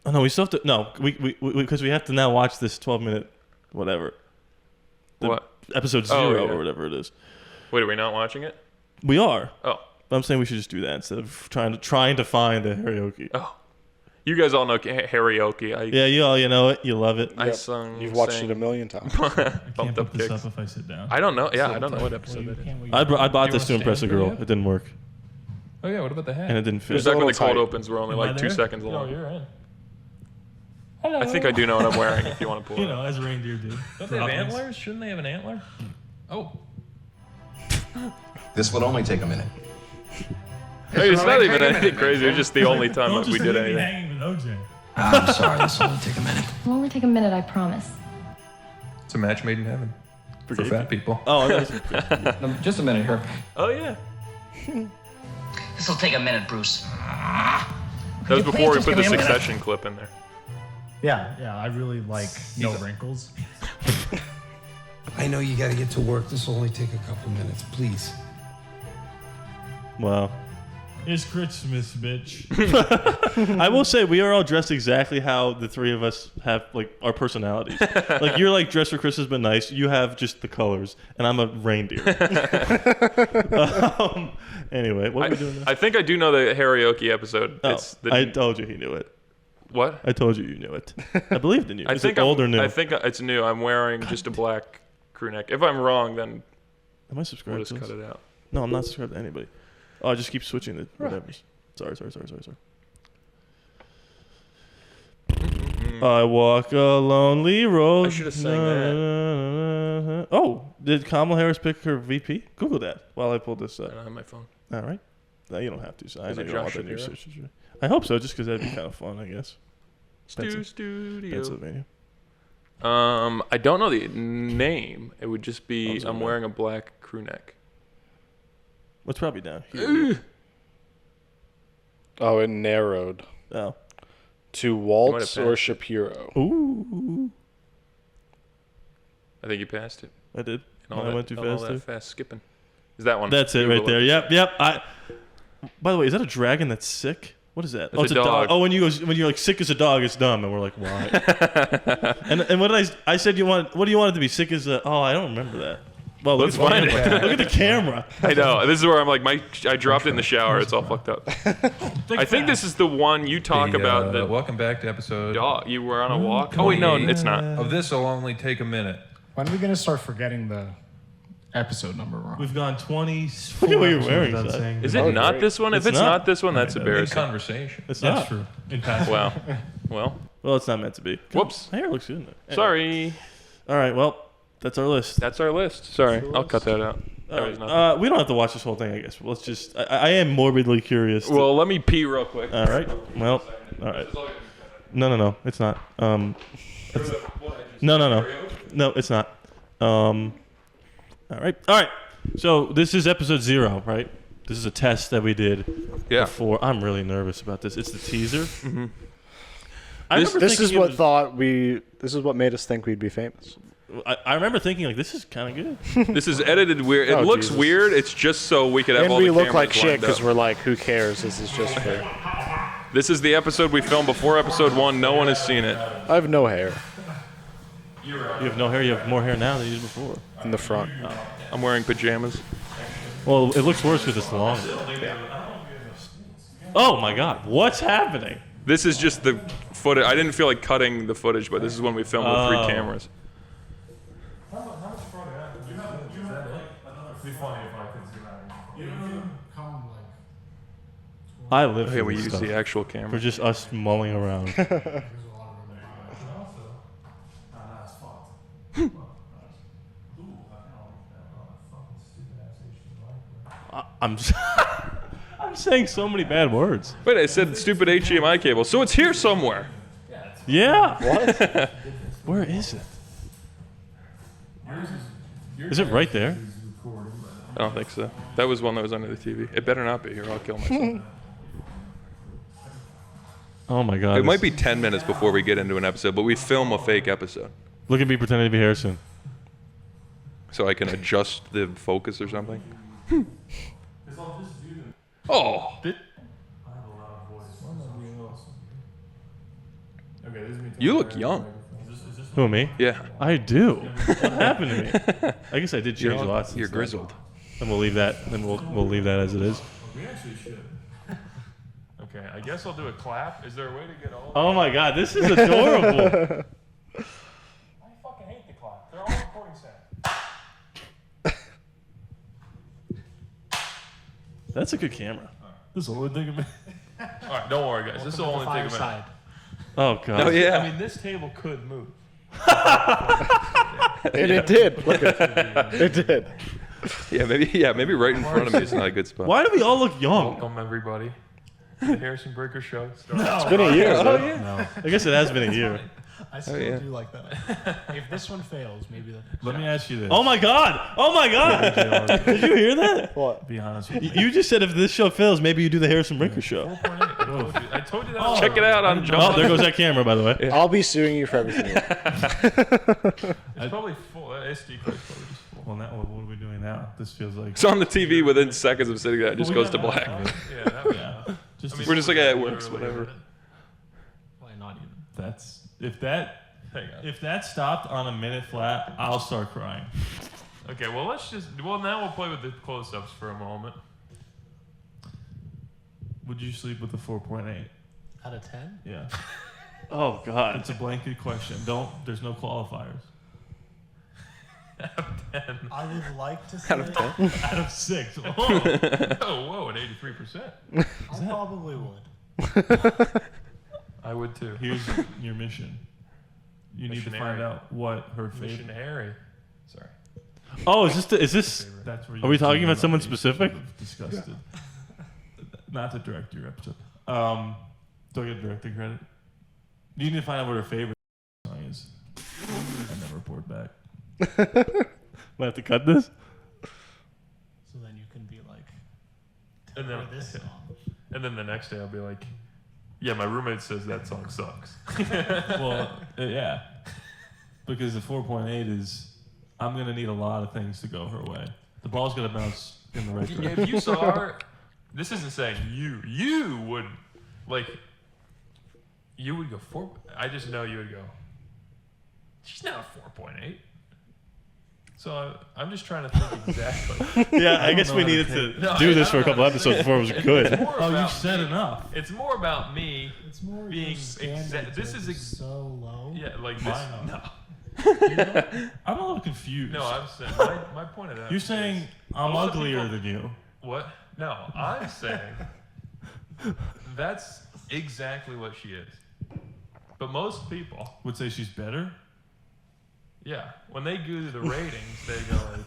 Oh no, we still have to. No, we because we have to now watch this 12-minute whatever. What? Episode 0 or whatever it is. Wait, are we not watching it? We are. Oh. But I'm saying we should just do that instead of trying to find the karaoke. Oh. You guys all know karaoke. Yeah, you know it. You love it. I sung. You've watched it a million times. I can't put this up if I sit down. I don't know. Yeah, I don't know what episode that is. I bought this to impress a girl. It didn't work. Oh yeah, what about the hat? And it didn't fit. It's back when the cold tight. opens were only like 2 seconds No, long. you're in. I think I do know what I'm wearing if you want to pull it You know, as reindeer do. Don't they have antlers? Shouldn't they have an antler? Oh. This will only take a minute. Hey, it's not even anything crazy. It's just the only time Don't that we just did leave me anything. hanging with OJ. I'm sorry, this will only take a minute. It'll only take a minute, I promise. It's a match made in heaven. For fat people. Oh, Just a minute here. Oh, yeah. This'll take a minute, Bruce. That was before we put the Succession clip in there. Yeah, I really like No Wrinkles. I know you gotta get to work. This will only take a couple minutes, please. Wow. It's Christmas, bitch. I will say we are all dressed exactly how the three of us have like our personalities. Like you're like dressed for Christmas but nice. You have just the colors, and I'm a reindeer. Anyway, what are we doing now? I think I do know the karaoke episode. Oh, It's the, I told you he knew it. What? I told you knew it. I believed in you. I Is think it old or new? I think it's new. I'm wearing just a black crew neck. If I'm wrong, then Am I subscribed We'll to just this? cut it out. No, I'm not subscribed to anybody. Oh, I just keep switching the whatever. Sorry. I walk a lonely road. I should have sang that. Oh, did Kamala Harris pick her VP? Google that while I pull this I up. don't have my phone. All right. No, you don't have to. So I Is know it you don't want Josh that new Shapiro? search history. I hope so, just because that'd be kind of fun, I guess. Studio. Pennsylvania. I don't know the name. It would just be Pennsylvania. I'm wearing a black crew neck. What's probably down here? Oh, it narrowed Oh. to might Waltz have or passed it. Shapiro. Ooh. I think you passed it. I did. And all I went too all fast that there. fast skipping. Is that one? That's it Google right there. Yep. By the way, is that a dragon that's sick? What is that? It's a dog. Oh, when you're like sick as a dog, it's dumb, and we're like, why? and what did I said you want? What do you want it to be? Sick as a? Oh, I don't remember that. Well, Let's find it. Look at the camera. I know. This is where I'm like, I dropped it in the shower. It's all fucked up. I think this is the one you talk about. The welcome back to episode. dog. You were on a walk. Oh wait, no, it's not. Of this will only take a minute. When are we gonna start forgetting the episode number wrong? We've gone 24 Look at what you're episodes wearing, without Si. saying Is goodbye. it not this one? If it's not this one, that's In embarrassing. conversation. It's That's not. true. In passing. Wow. Well, Well, it's not meant to be. whoops. My hair looks good in there. Anyway. Sorry. All right. Well, that's our list. That's our list. Sorry, I'll cut that out. All That right. was nothing. We don't have to watch this whole thing, I guess. Let's just. I am morbidly curious. Well, let me pee real quick. All right. Well. All right. No. It's not. No, it's not. All right. So this is episode 0, right? This is a test that we did before. I'm really nervous about this. It's the teaser. Mm-hmm. This is what made us think we'd be famous. I remember thinking like, this is kind of good. This is edited weird. It Oh, looks Jesus. weird. It's just so we could have And all we the look cameras like shit lined because up. we're like, who cares? This is just for. This is the episode we filmed before episode 1. No one has seen it. I have no hair You have no hair. You have more hair now than you did before. in the front. I'm wearing pajamas. Well, it looks worse because it's long. Oh my God! What's happening? This is just the footage. I didn't feel like cutting the footage, but this is when we filmed with 3 cameras. I live Okay, for we this use stuff. the actual For camera. just us mulling around. I'm saying so many bad words. Wait, I said stupid HDMI cable, so it's here somewhere. Yeah. What? Where is it? Is it right there? I don't think so. That was one that was under the TV. It better not be here. I'll kill myself. Oh my God. It might be 10 minutes before we get into an episode, but we film a fake episode. Look at me pretending to be Harrison. So I can adjust the focus or something. Oh. You look young. Who, me? Yeah. I do. What happened to me? I guess I did change a lot. since You're then. grizzled. And we'll leave that. Then we'll leave that as it is. We actually should. Okay, I guess I'll do a clap. Is there a way to get all? Oh my God, this is adorable. I fucking hate the clap. They're all recording sound. That's a good camera. This will only take a minute. All right, don't worry, guys. This will only take a minute. Oh God. Oh yeah. I mean, this table could move. And it did. Look at it. It did. Maybe right in front of me is not a good spot. Why do we all look young? Welcome everybody. The Harrison Brinker Show. It's been a year. No. I guess it has been a year. I still do like that. If this one fails, maybe the next. Let me ask you this. Oh my God! Oh my God! Did you hear that? What? Be honest with you. You just said if this show fails, maybe you do the Harrison Brinker Show. I told you that. Check it out on Oh, John. there goes that camera, by the way. I'll be suing you for everything. It's probably full. That SD card's probably just full. Well, now what are we doing now? This feels like. It's on the TV within seconds of sitting there. It just goes to black. Yeah, that was. Just We're just like, yeah, it works, whatever. Probably not even. That's if that stopped on a minute flat, I'll start crying. Okay, well now we'll play with the close-ups for a moment. Would you sleep with a 4.8? Out of 10? Yeah. Oh God. It's a blanket question. There's no qualifiers. I would like to say Out of 10? Out of 6. Oh, whoa, an 83%. I probably would. I would too. Here's your mission. You need to find out what her favorite. Missionary. Sorry. Oh, is this? That's where Are we talking about someone be specific? sort of disgusted. Not to direct your episode. Do I get directing credit? You need to find out what her favorite song is. And then report back. Might have to cut this. So then you can be like, And tell then, her this song. and then the next day I'll be like, yeah, my roommate says that song sucks. Well, yeah. Because the 4.8 is, I'm going to need a lot of things to go her way. The ball's going to bounce in the right Yeah, direction. if you saw her, this isn't saying you would, like, you would go 4. I just know you would go, she's not a 4.8. So I'm just trying to think exactly. Yeah, I guess we needed to do this for a couple episodes before it was good. Oh, you said enough. It's more about me It's more being standard. this is so low. yeah, like this. Mine No, I'm a little confused. no, I'm saying my point of that. You're is saying I'm most of the uglier people- than you. What? No, I'm saying that's exactly what she is. But most people, Would say she's better? yeah, when they go to the ratings, they go like,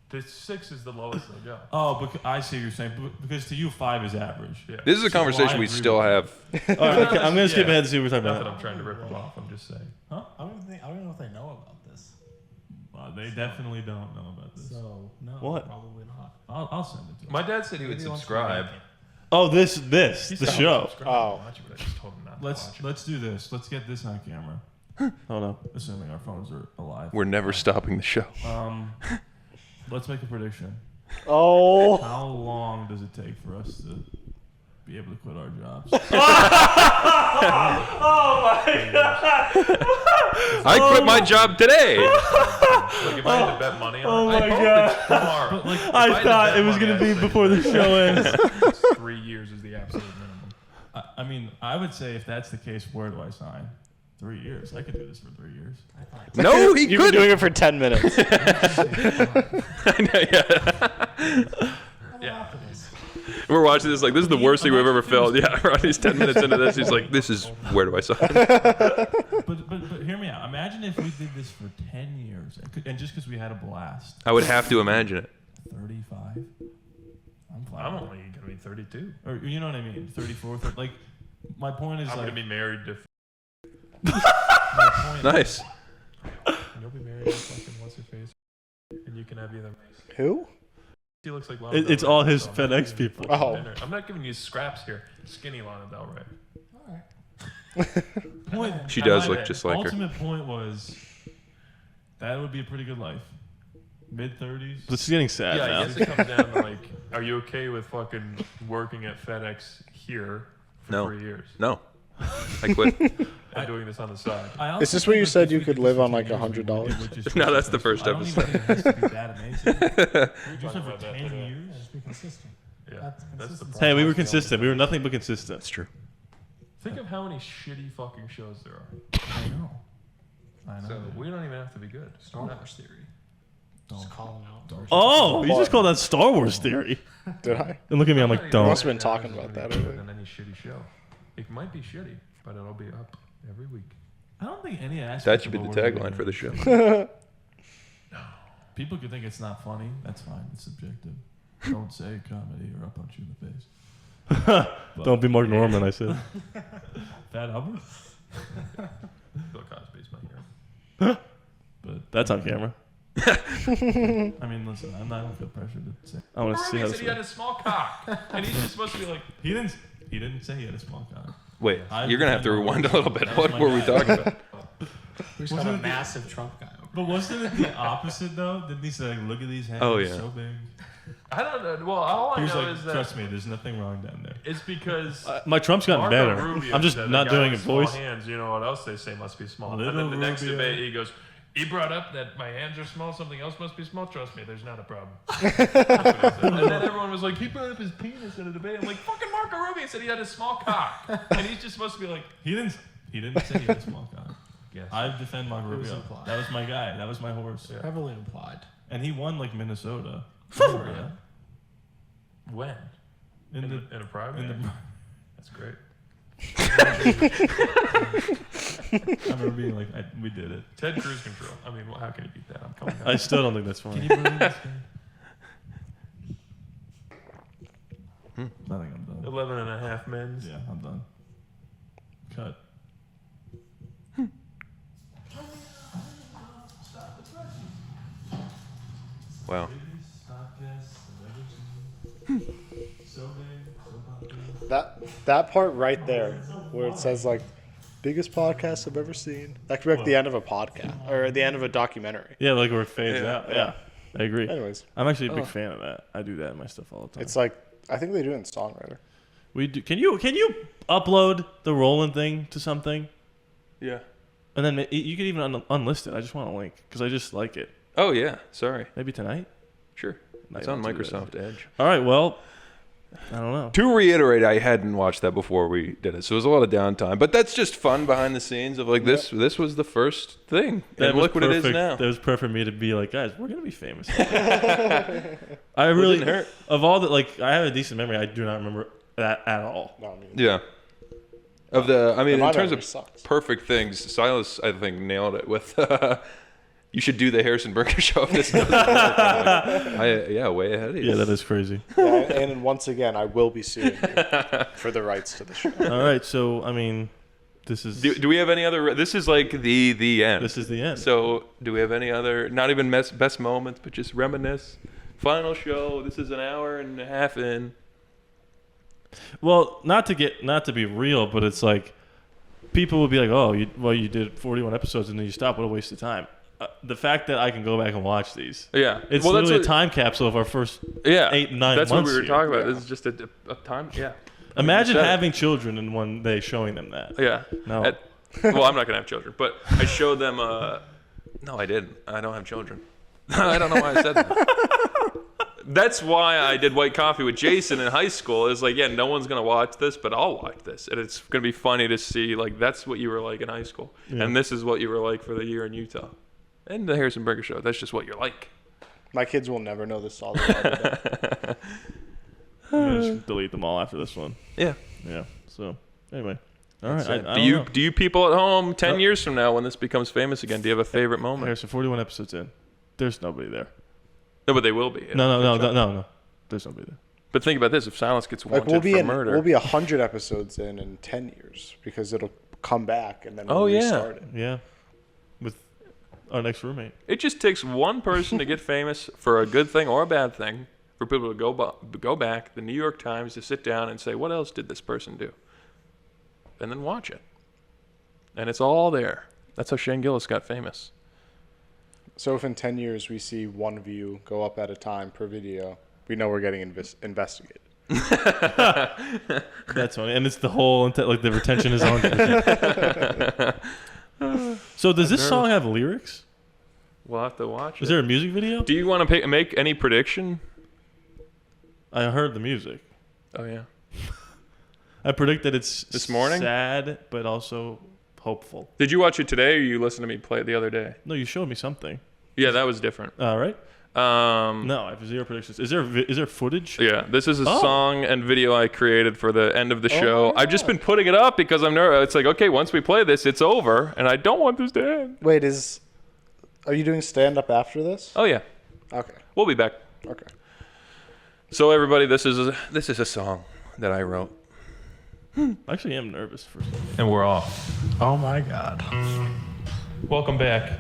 the 6 is the lowest they go. Oh, I see what you're saying. Because to you, 5 is average. Yeah. This is a So, conversation well, I we agree still with have. All right, okay, I'm gonna skip Yeah. ahead and see what we're talking Not that about. I'm trying to rip them off. I'm just saying. Huh? I don't know if they know about this. They definitely don't know about this. So no, What? probably not. I'll send it to My dad said he would Maybe once we subscribe. make it. Oh, this, the show. Oh. Watch it, but I just told him not to watch it. Let's do this. Let's get this on camera. Hold on. Assuming our phones are alive. We're never stopping the show. Let's make a prediction. Oh. How long does it take for us to be able to quit our jobs? I quit my job today. Like if I had to bet money on it, I hope it's tomorrow. But, like, If I had to thought bet it was money, gonna I'd be say before the show ends. 3 years is the absolute minimum. I mean, I would say if that's the case, where do I sign? 3 years. I could do this for 3 years. No, he You've been couldn't. doing it for 10 minutes. Yeah. We're watching this like, this is the worst thing we've ever felt. Yeah, Rodney's 10 minutes into this. He's like, this is, where do I sign? But hear me out. Imagine if we did this for 10 years, and just because we had a blast. I would have to imagine it. 35. I'm fine. I'm with only gonna be 32. it. Or you know what I mean? 34. Like, my point is I'm like. gonna be married to. My point Nice. You'll be married to fucking what's her face, and you can have either. Who? He looks like Lana It's Del all Rey, his so I'm FedEx not giving you people. fucking Oh. dinner. I'm not giving you scraps here. Skinny Lana Del Rey. point, She does my look just like her. ultimate point was that would be a pretty good life. Mid-30s. This is getting sad Yeah, now. I guess it comes down to like, are you okay with fucking working at FedEx here for No. 3 years? No. I quit. I'm doing this on the side. Is this where you said you could live on like $100? No, that's the first I don't even episode. think it has to be that amazing. We were Just talking for about that 10 today. years? Just be consistent. Yeah, That's that's the consistency. problem. Hey, we were consistent. We were nothing but consistent. That's true. Think of how many shitty fucking shows there are. I know. I know. So we don't even have to be good. Star Wars theory. Just call them out. Oh, you just called that Star Wars theory. Did I? And look at me, I'm like, don't. Must have been talking about that earlier. Than any shitty show. It might be shitty, but it'll be up every week. I don't think any aspect That should be of the what we're tagline doing- for the show. People could think it's not funny. That's fine. It's subjective. Don't say comedy or I'll punch you in the face. Don't be Mark Norman, I said. Fat Albert? Bill Cosby's my hero. But That's on camera. I mean, listen, I don't feel pressure to say. I want to see how Rogan this said he had a small cock, and he's just supposed to be like. He didn't say he had a small cock. Wait, I you're going to have to defend rewind a Mark. little bit. That was What my were we guy. talking about? We just got a massive Trump guy. But wasn't it the opposite though? Didn't he say, like, look at these hands, Oh, yeah. so big? I don't know. Well, all I He was know like, is that trust me, there's nothing wrong down there. it's because My Trump's gotten Marco better. Rubio I'm just said not the guy doing a with small voice. hands, you know what else they say must be small. And Little then the next Rubio. debate, he goes, he brought up that my hands are small, something else must be small. Trust me, there's not a problem. And then everyone was like, he brought up his penis in a debate. I'm like, fucking Marco Rubio said he had a small cock. And he's just supposed to be like, He didn't say he had a small cock. Yes. I defend Marco It was Rubio. implied. That was my guy. That was my horse. Heavily implied. And he won like Minnesota. Yeah. When? In In a private? in the- That's great. I remember being like, we did it. Ted Cruz control. I mean, well, how can you beat that? I'm coming. I still don't think that's funny. Can you believe this I think I'm done. 11 and a half men's. Yeah, I'm done. Cut. Wow. That part right there, where it says like, biggest podcast I've ever seen. That could be like the end of a podcast or the end of a documentary. Yeah, like where it fades out. Yeah, I agree. Anyways, I'm actually a big fan of that. I do that in my stuff all the time. It's like I think they do it in Songwriter. We do. Can you upload the Roland thing to something? Yeah. And then you can even unlist it. I just want a link because I just like it. Oh yeah, sorry. Maybe tonight. Sure. No, It's you on don't do Microsoft that. Edge. All right. Well, I don't know. To reiterate, I hadn't watched that before we did it, so it was a lot of downtime. But that's just fun behind the scenes of like this. This was the first thing, and look what it is now. That was perfect for me to be like, guys, we're gonna be famous. I really didn't hurt. Of all that, like I have a decent memory. I do not remember that at all. No, I mean, Yeah. Of the, I mean, my in terms memory of sucks. perfect things, Silas, I think, nailed it with. You should do the Harrison Brinker Show if this doesn't work. Yeah, way ahead of you. Yeah, that is crazy. Yeah, and once again, I will be suing you for the rights to the show. All right, so I mean, this is. Do we have any other? This is like the end. This is the end. So, do we have any other? Not even best moments, but just reminisce. Final show. This is an hour and a half in. Well, not to be real, but it's like people will be like, "Oh, you did 41 episodes and then you stop. What a waste of time." The fact that I can go back and watch these, Yeah, it's well, literally a time capsule of our first 8-9 months. That's what we were here. talking about. This is just a time. Yeah. Imagine having children and one day showing them that. Yeah. No. Well, I'm not gonna have children, but I showed them. No, I didn't. I don't have children. I don't know why I said that. That's why I did White Coffee with Jason in high school. It's like, yeah, no one's gonna watch this, but I'll watch this, and it's gonna be funny to see. Like, that's what you were like in high school, and this is what you were like for the year in Utah, and the Harrison Brinker Show. That's just what you're like. My kids will never know this solid. I'm gonna just delete them all after this one. Yeah. Yeah. So anyway, all right. I Do don't you know. do you people at home 10 years from now when this becomes famous again? Do you have a favorite moment? Harrison, 41 episodes in. There's nobody there. No, but they will be. No. There's nobody there. But think about this: if Silas gets Like wanted for murder, we'll be 100 episodes in 10 years because it'll come back and then we'll restart it. Yeah. With our next roommate. it just takes one person to get famous for a good thing or a bad thing, for people to go back, the New York Times to sit down and say, what else did this person do? And then watch it. And it's all there. That's how Shane Gillis got famous. So if in 10 years we see one view go up at a time per video, we know we're getting investigated. That's funny. And it's the whole, like the retention is on. So does this song have lyrics? We'll have to watch it. Is there a music video? Do you want to make any prediction? I heard the music. Oh, yeah. I predict that it's This morning? sad, but also hopeful. Did you watch it today or you listened to me play it the other day? No, you showed me something. Yeah, that was different. All right. No, I have zero predictions. Is there footage? Yeah, this is a song and video I created for the end of the show. I've just been putting it up because I'm nervous. It's like, okay, once we play this, it's over, and I don't want this to end. Wait, are you doing stand-up after this? Oh, yeah. Okay. We'll be back. Okay. So, everybody, this is a song that I wrote. I actually am nervous for something. And we're off. Oh my God. Welcome back.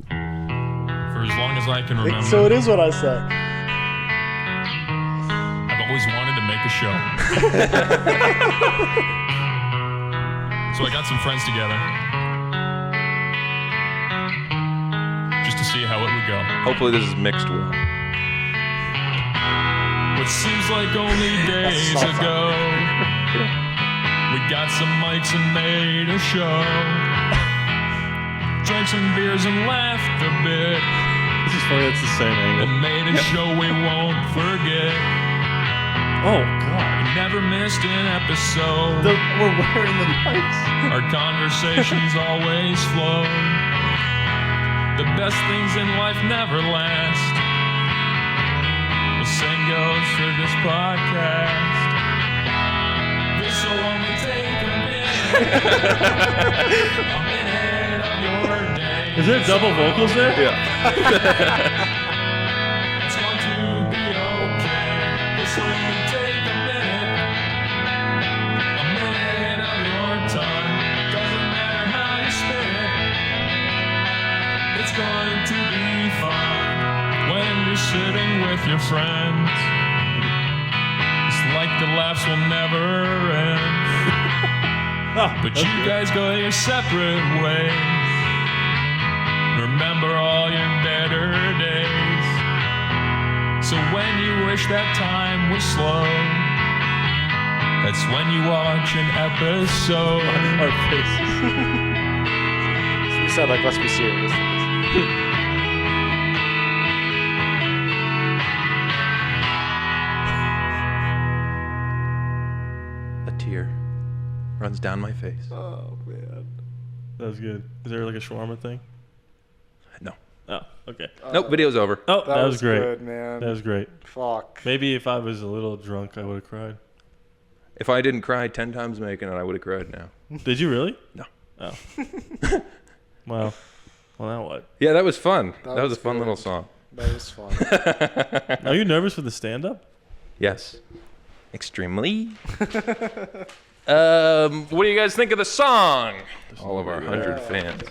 For as long as I can remember, So it is what I said. I've always wanted to make a show. So I got some friends together just to see how it would go. Hopefully this is mixed well. What seems like only days ago, we got some mics and made a show. Drank some beers and laughed a bit. This is funny. It's the same angle. And made a show we won't forget. Oh God. never missed an episode. We're wearing the mics. Our conversations always flow. The best things in life never last. The same goes for this podcast. This'll only take a minute. A minute of your day. Is there double vocals there? Yeah. It's going to be okay. This'll only take a minute. A minute of your time. Doesn't matter how you spend it. It's going to be fun when you're sitting with your friends. It's like the laughs will never end. But you guys go your separate ways. Remember all your better days. So when you wish that time was slow, that's when you watch an episode. Our faces. We said, like, let's be serious. A tear runs down my face. Oh, man. That was good. Is there like a shawarma thing? No. Oh, okay. Nope, video's over. Oh, that was great. Good, man. That was great. Fuck. Maybe if I was a little drunk, I would have cried. If I didn't cry 10 times making it, I would have cried now. Did you really? No. Oh. Well, now what? Yeah, that was fun. That was a fun good. little song. That was fun. Are you nervous for the stand-up? Yes. Extremely. What do you guys think of the song? All of our 100 fans.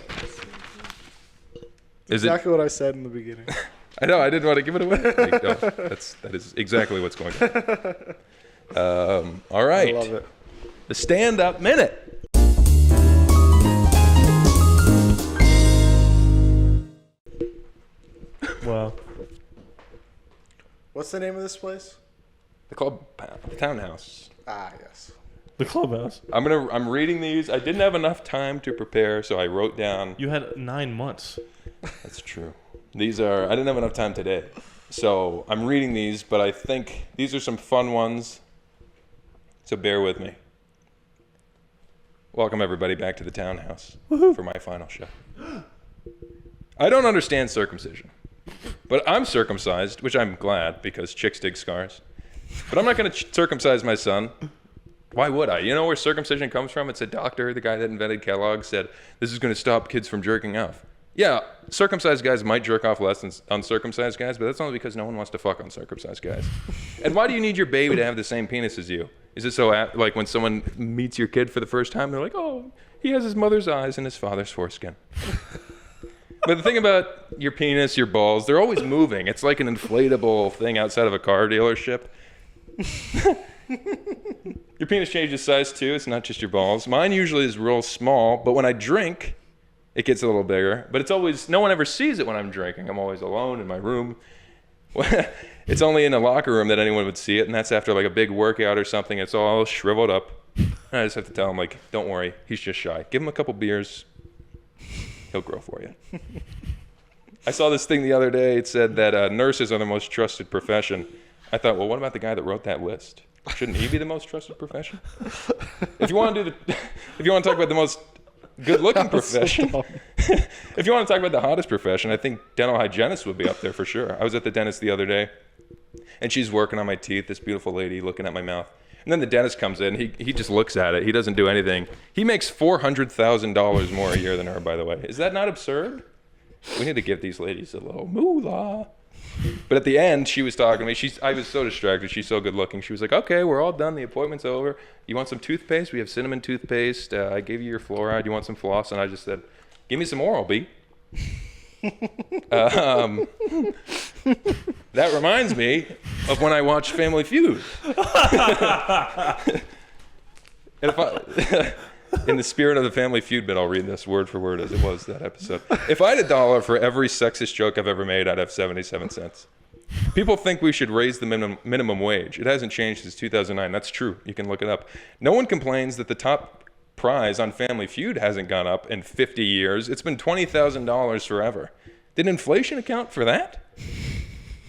Is exactly what I said in the beginning. I know, I didn't want to give it away. Like, no, that is exactly what's going on. All right. I love it. The stand-up minute. Wow. What's the name of this place? The Townhouse. Ah, yes. The clubhouse. I'm reading these. I didn't have enough time to prepare, so I wrote down. You had 9 months. That's true. I didn't have enough time today. So I'm reading these, but I think these are some fun ones. So bear with me. Welcome everybody back to the Townhouse for my final show. I don't understand circumcision, but I'm circumcised, which I'm glad because chicks dig scars. But I'm not going to circumcise my son. Why would I? You know where circumcision comes from? It's a doctor, the guy that invented Kellogg, said, this is going to stop kids from jerking off. Yeah, circumcised guys might jerk off less than uncircumcised guys, but that's only because no one wants to fuck uncircumcised guys. And why do you need your baby to have the same penis as you? Is it so, like when someone meets your kid for the first time, they're like, oh, he has his mother's eyes and his father's foreskin. But the thing about your penis, your balls, they're always moving. It's like an inflatable thing outside of a car dealership. Your penis changes size too. It's not just your balls. Mine usually is real small, but when I drink, it gets a little bigger. But it's always, no one ever sees it when I'm drinking. I'm always alone in my room. It's only in the locker room that anyone would see it, and that's after like a big workout or something. It's all shriveled up. And I just have to tell him, like, don't worry, he's just shy. Give him a couple beers. He'll grow for you. I saw this thing the other day. It said that nurses are the most trusted profession. I thought, well, what about the guy that wrote that list? Shouldn't he be the most trusted profession? If you want to talk about the most good-looking profession, if you want to talk about the hottest profession, I think dental hygienist would be up there for sure. I was at the dentist the other day, and she's working on my teeth. This beautiful lady looking at my mouth. And then the dentist comes in. He just looks at it. He doesn't do anything. He makes $400,000 more a year than her, by the way. Is that not absurd? We need to give these ladies a little moolah. But at the end, she was talking to me. I was so distracted. She's so good looking. She was like, okay, we're all done. The appointment's over. You want some toothpaste? We have cinnamon toothpaste. I gave you your fluoride. You want some floss? And I just said, give me some Oral-B. That reminds me of when I watched Family Feud. And in the spirit of the Family Feud bit, I'll read this word for word as it was that episode. If I had $1 for every sexist joke I've ever made, I'd have 77 cents. People think we should raise the minimum wage. It hasn't changed since 2009. That's true. You can look it up. No one complains that the top prize on Family Feud hasn't gone up in 50 years. It's been $20,000 forever. Did inflation account for that?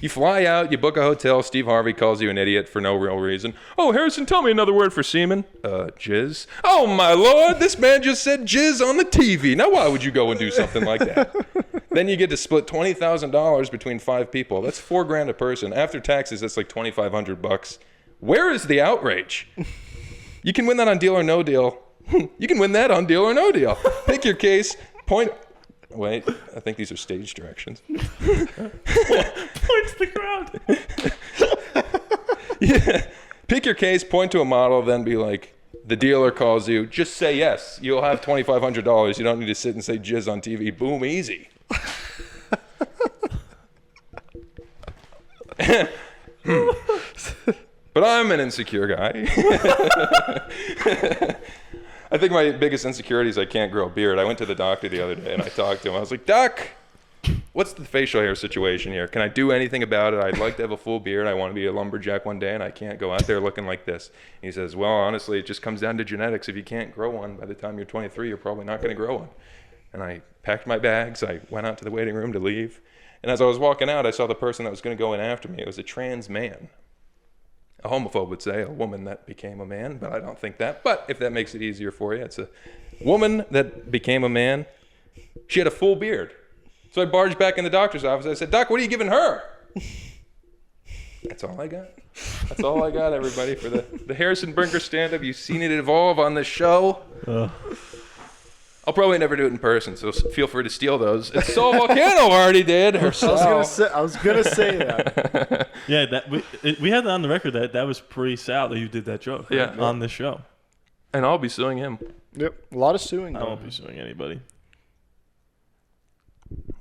You fly out, you book a hotel, Steve Harvey calls you an idiot for no real reason. Oh, Harrison, tell me another word for semen. Jizz. Oh, my Lord, this man just said jizz on the TV. Now, why would you go and do something like that? Then you get to split $20,000 between 5 people. That's $4,000 a person. After taxes, that's like $2,500. Where is the outrage? You can win that on Deal or No Deal. You can win that on Deal or No Deal. Pick your case, point... Wait, I think these are stage directions. Point to the crowd. Yeah. Pick your case, point to a model, then be like, the dealer calls you, just say yes. You'll have $2,500. You don't need to sit and say jizz on TV. Boom, easy. But I'm an insecure guy. I think my biggest insecurity is I can't grow a beard. I went to the doctor the other day and I talked to him. I was like, Doc, what's the facial hair situation here? Can I do anything about it? I'd like to have a full beard. I want to be a lumberjack one day and I can't go out there looking like this. And he says, well, honestly, it just comes down to genetics. If you can't grow one by the time you're 23, you're probably not going to grow one. And I packed my bags. I went out to the waiting room to leave. And as I was walking out, I saw the person that was going to go in after me. It was a trans man. A homophobe would say a woman that became a man, but I don't think that. But if that makes it easier for you, it's a woman that became a man. She had a full beard. So I barged back in the doctor's office. I said, Doc, what are you giving her? That's all I got. That's all I got, everybody, for the Harrison Brinker stand-up. You've seen it evolve on this show. I'll probably never do it in person, so feel free to steal those. It's Sol Volcano already did. I was gonna say that. Yeah, that we had that on the record that was pretty sad that you did that joke on this show. And I'll be suing him. Yep, a lot of suing. I won't be suing anybody.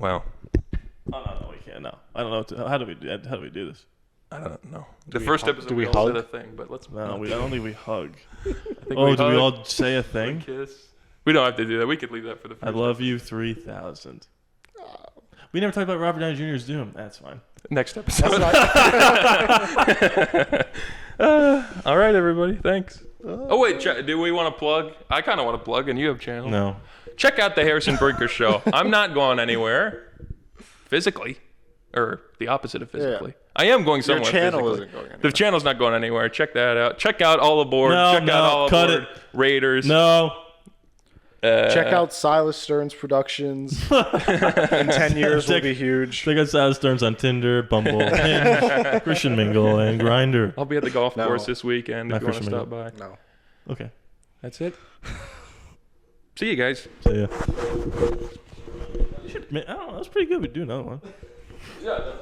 Wow. Oh no, we can't. No, I don't know. How do we do this? I don't know. The first episode do we all hug? did a thing, but let's. No, I don't think we hug. I think Oh, we do we hug, all say a thing? we kiss. We don't have to do that. We could leave that for the first I love you 3,000. We never talked about Robert Downey Jr.'s Doom. That's fine. Next episode. All right, everybody. Thanks. Oh, wait. Do we want to plug? I kind of want to plug, and you have channel. No. Check out the Harrison Brinker Show. I'm not going anywhere physically, or the opposite of physically. Yeah. I am going somewhere Your channel physically. isn't going anywhere. The channel's not going anywhere. Check that out. Check out All Aboard. Check out All cut Aboard. Raiders. No. Check out Silas Stearns Productions. In 10 years, will be huge. Check out Silas Stearns on Tinder, Bumble, Hinge, Christian Mingle, and Grindr. I'll be at the golf course this weekend if Not you want to Christian stop by. No. Okay. That's it. See you guys. See ya. I don't know. That's pretty good. We do another one. Yeah.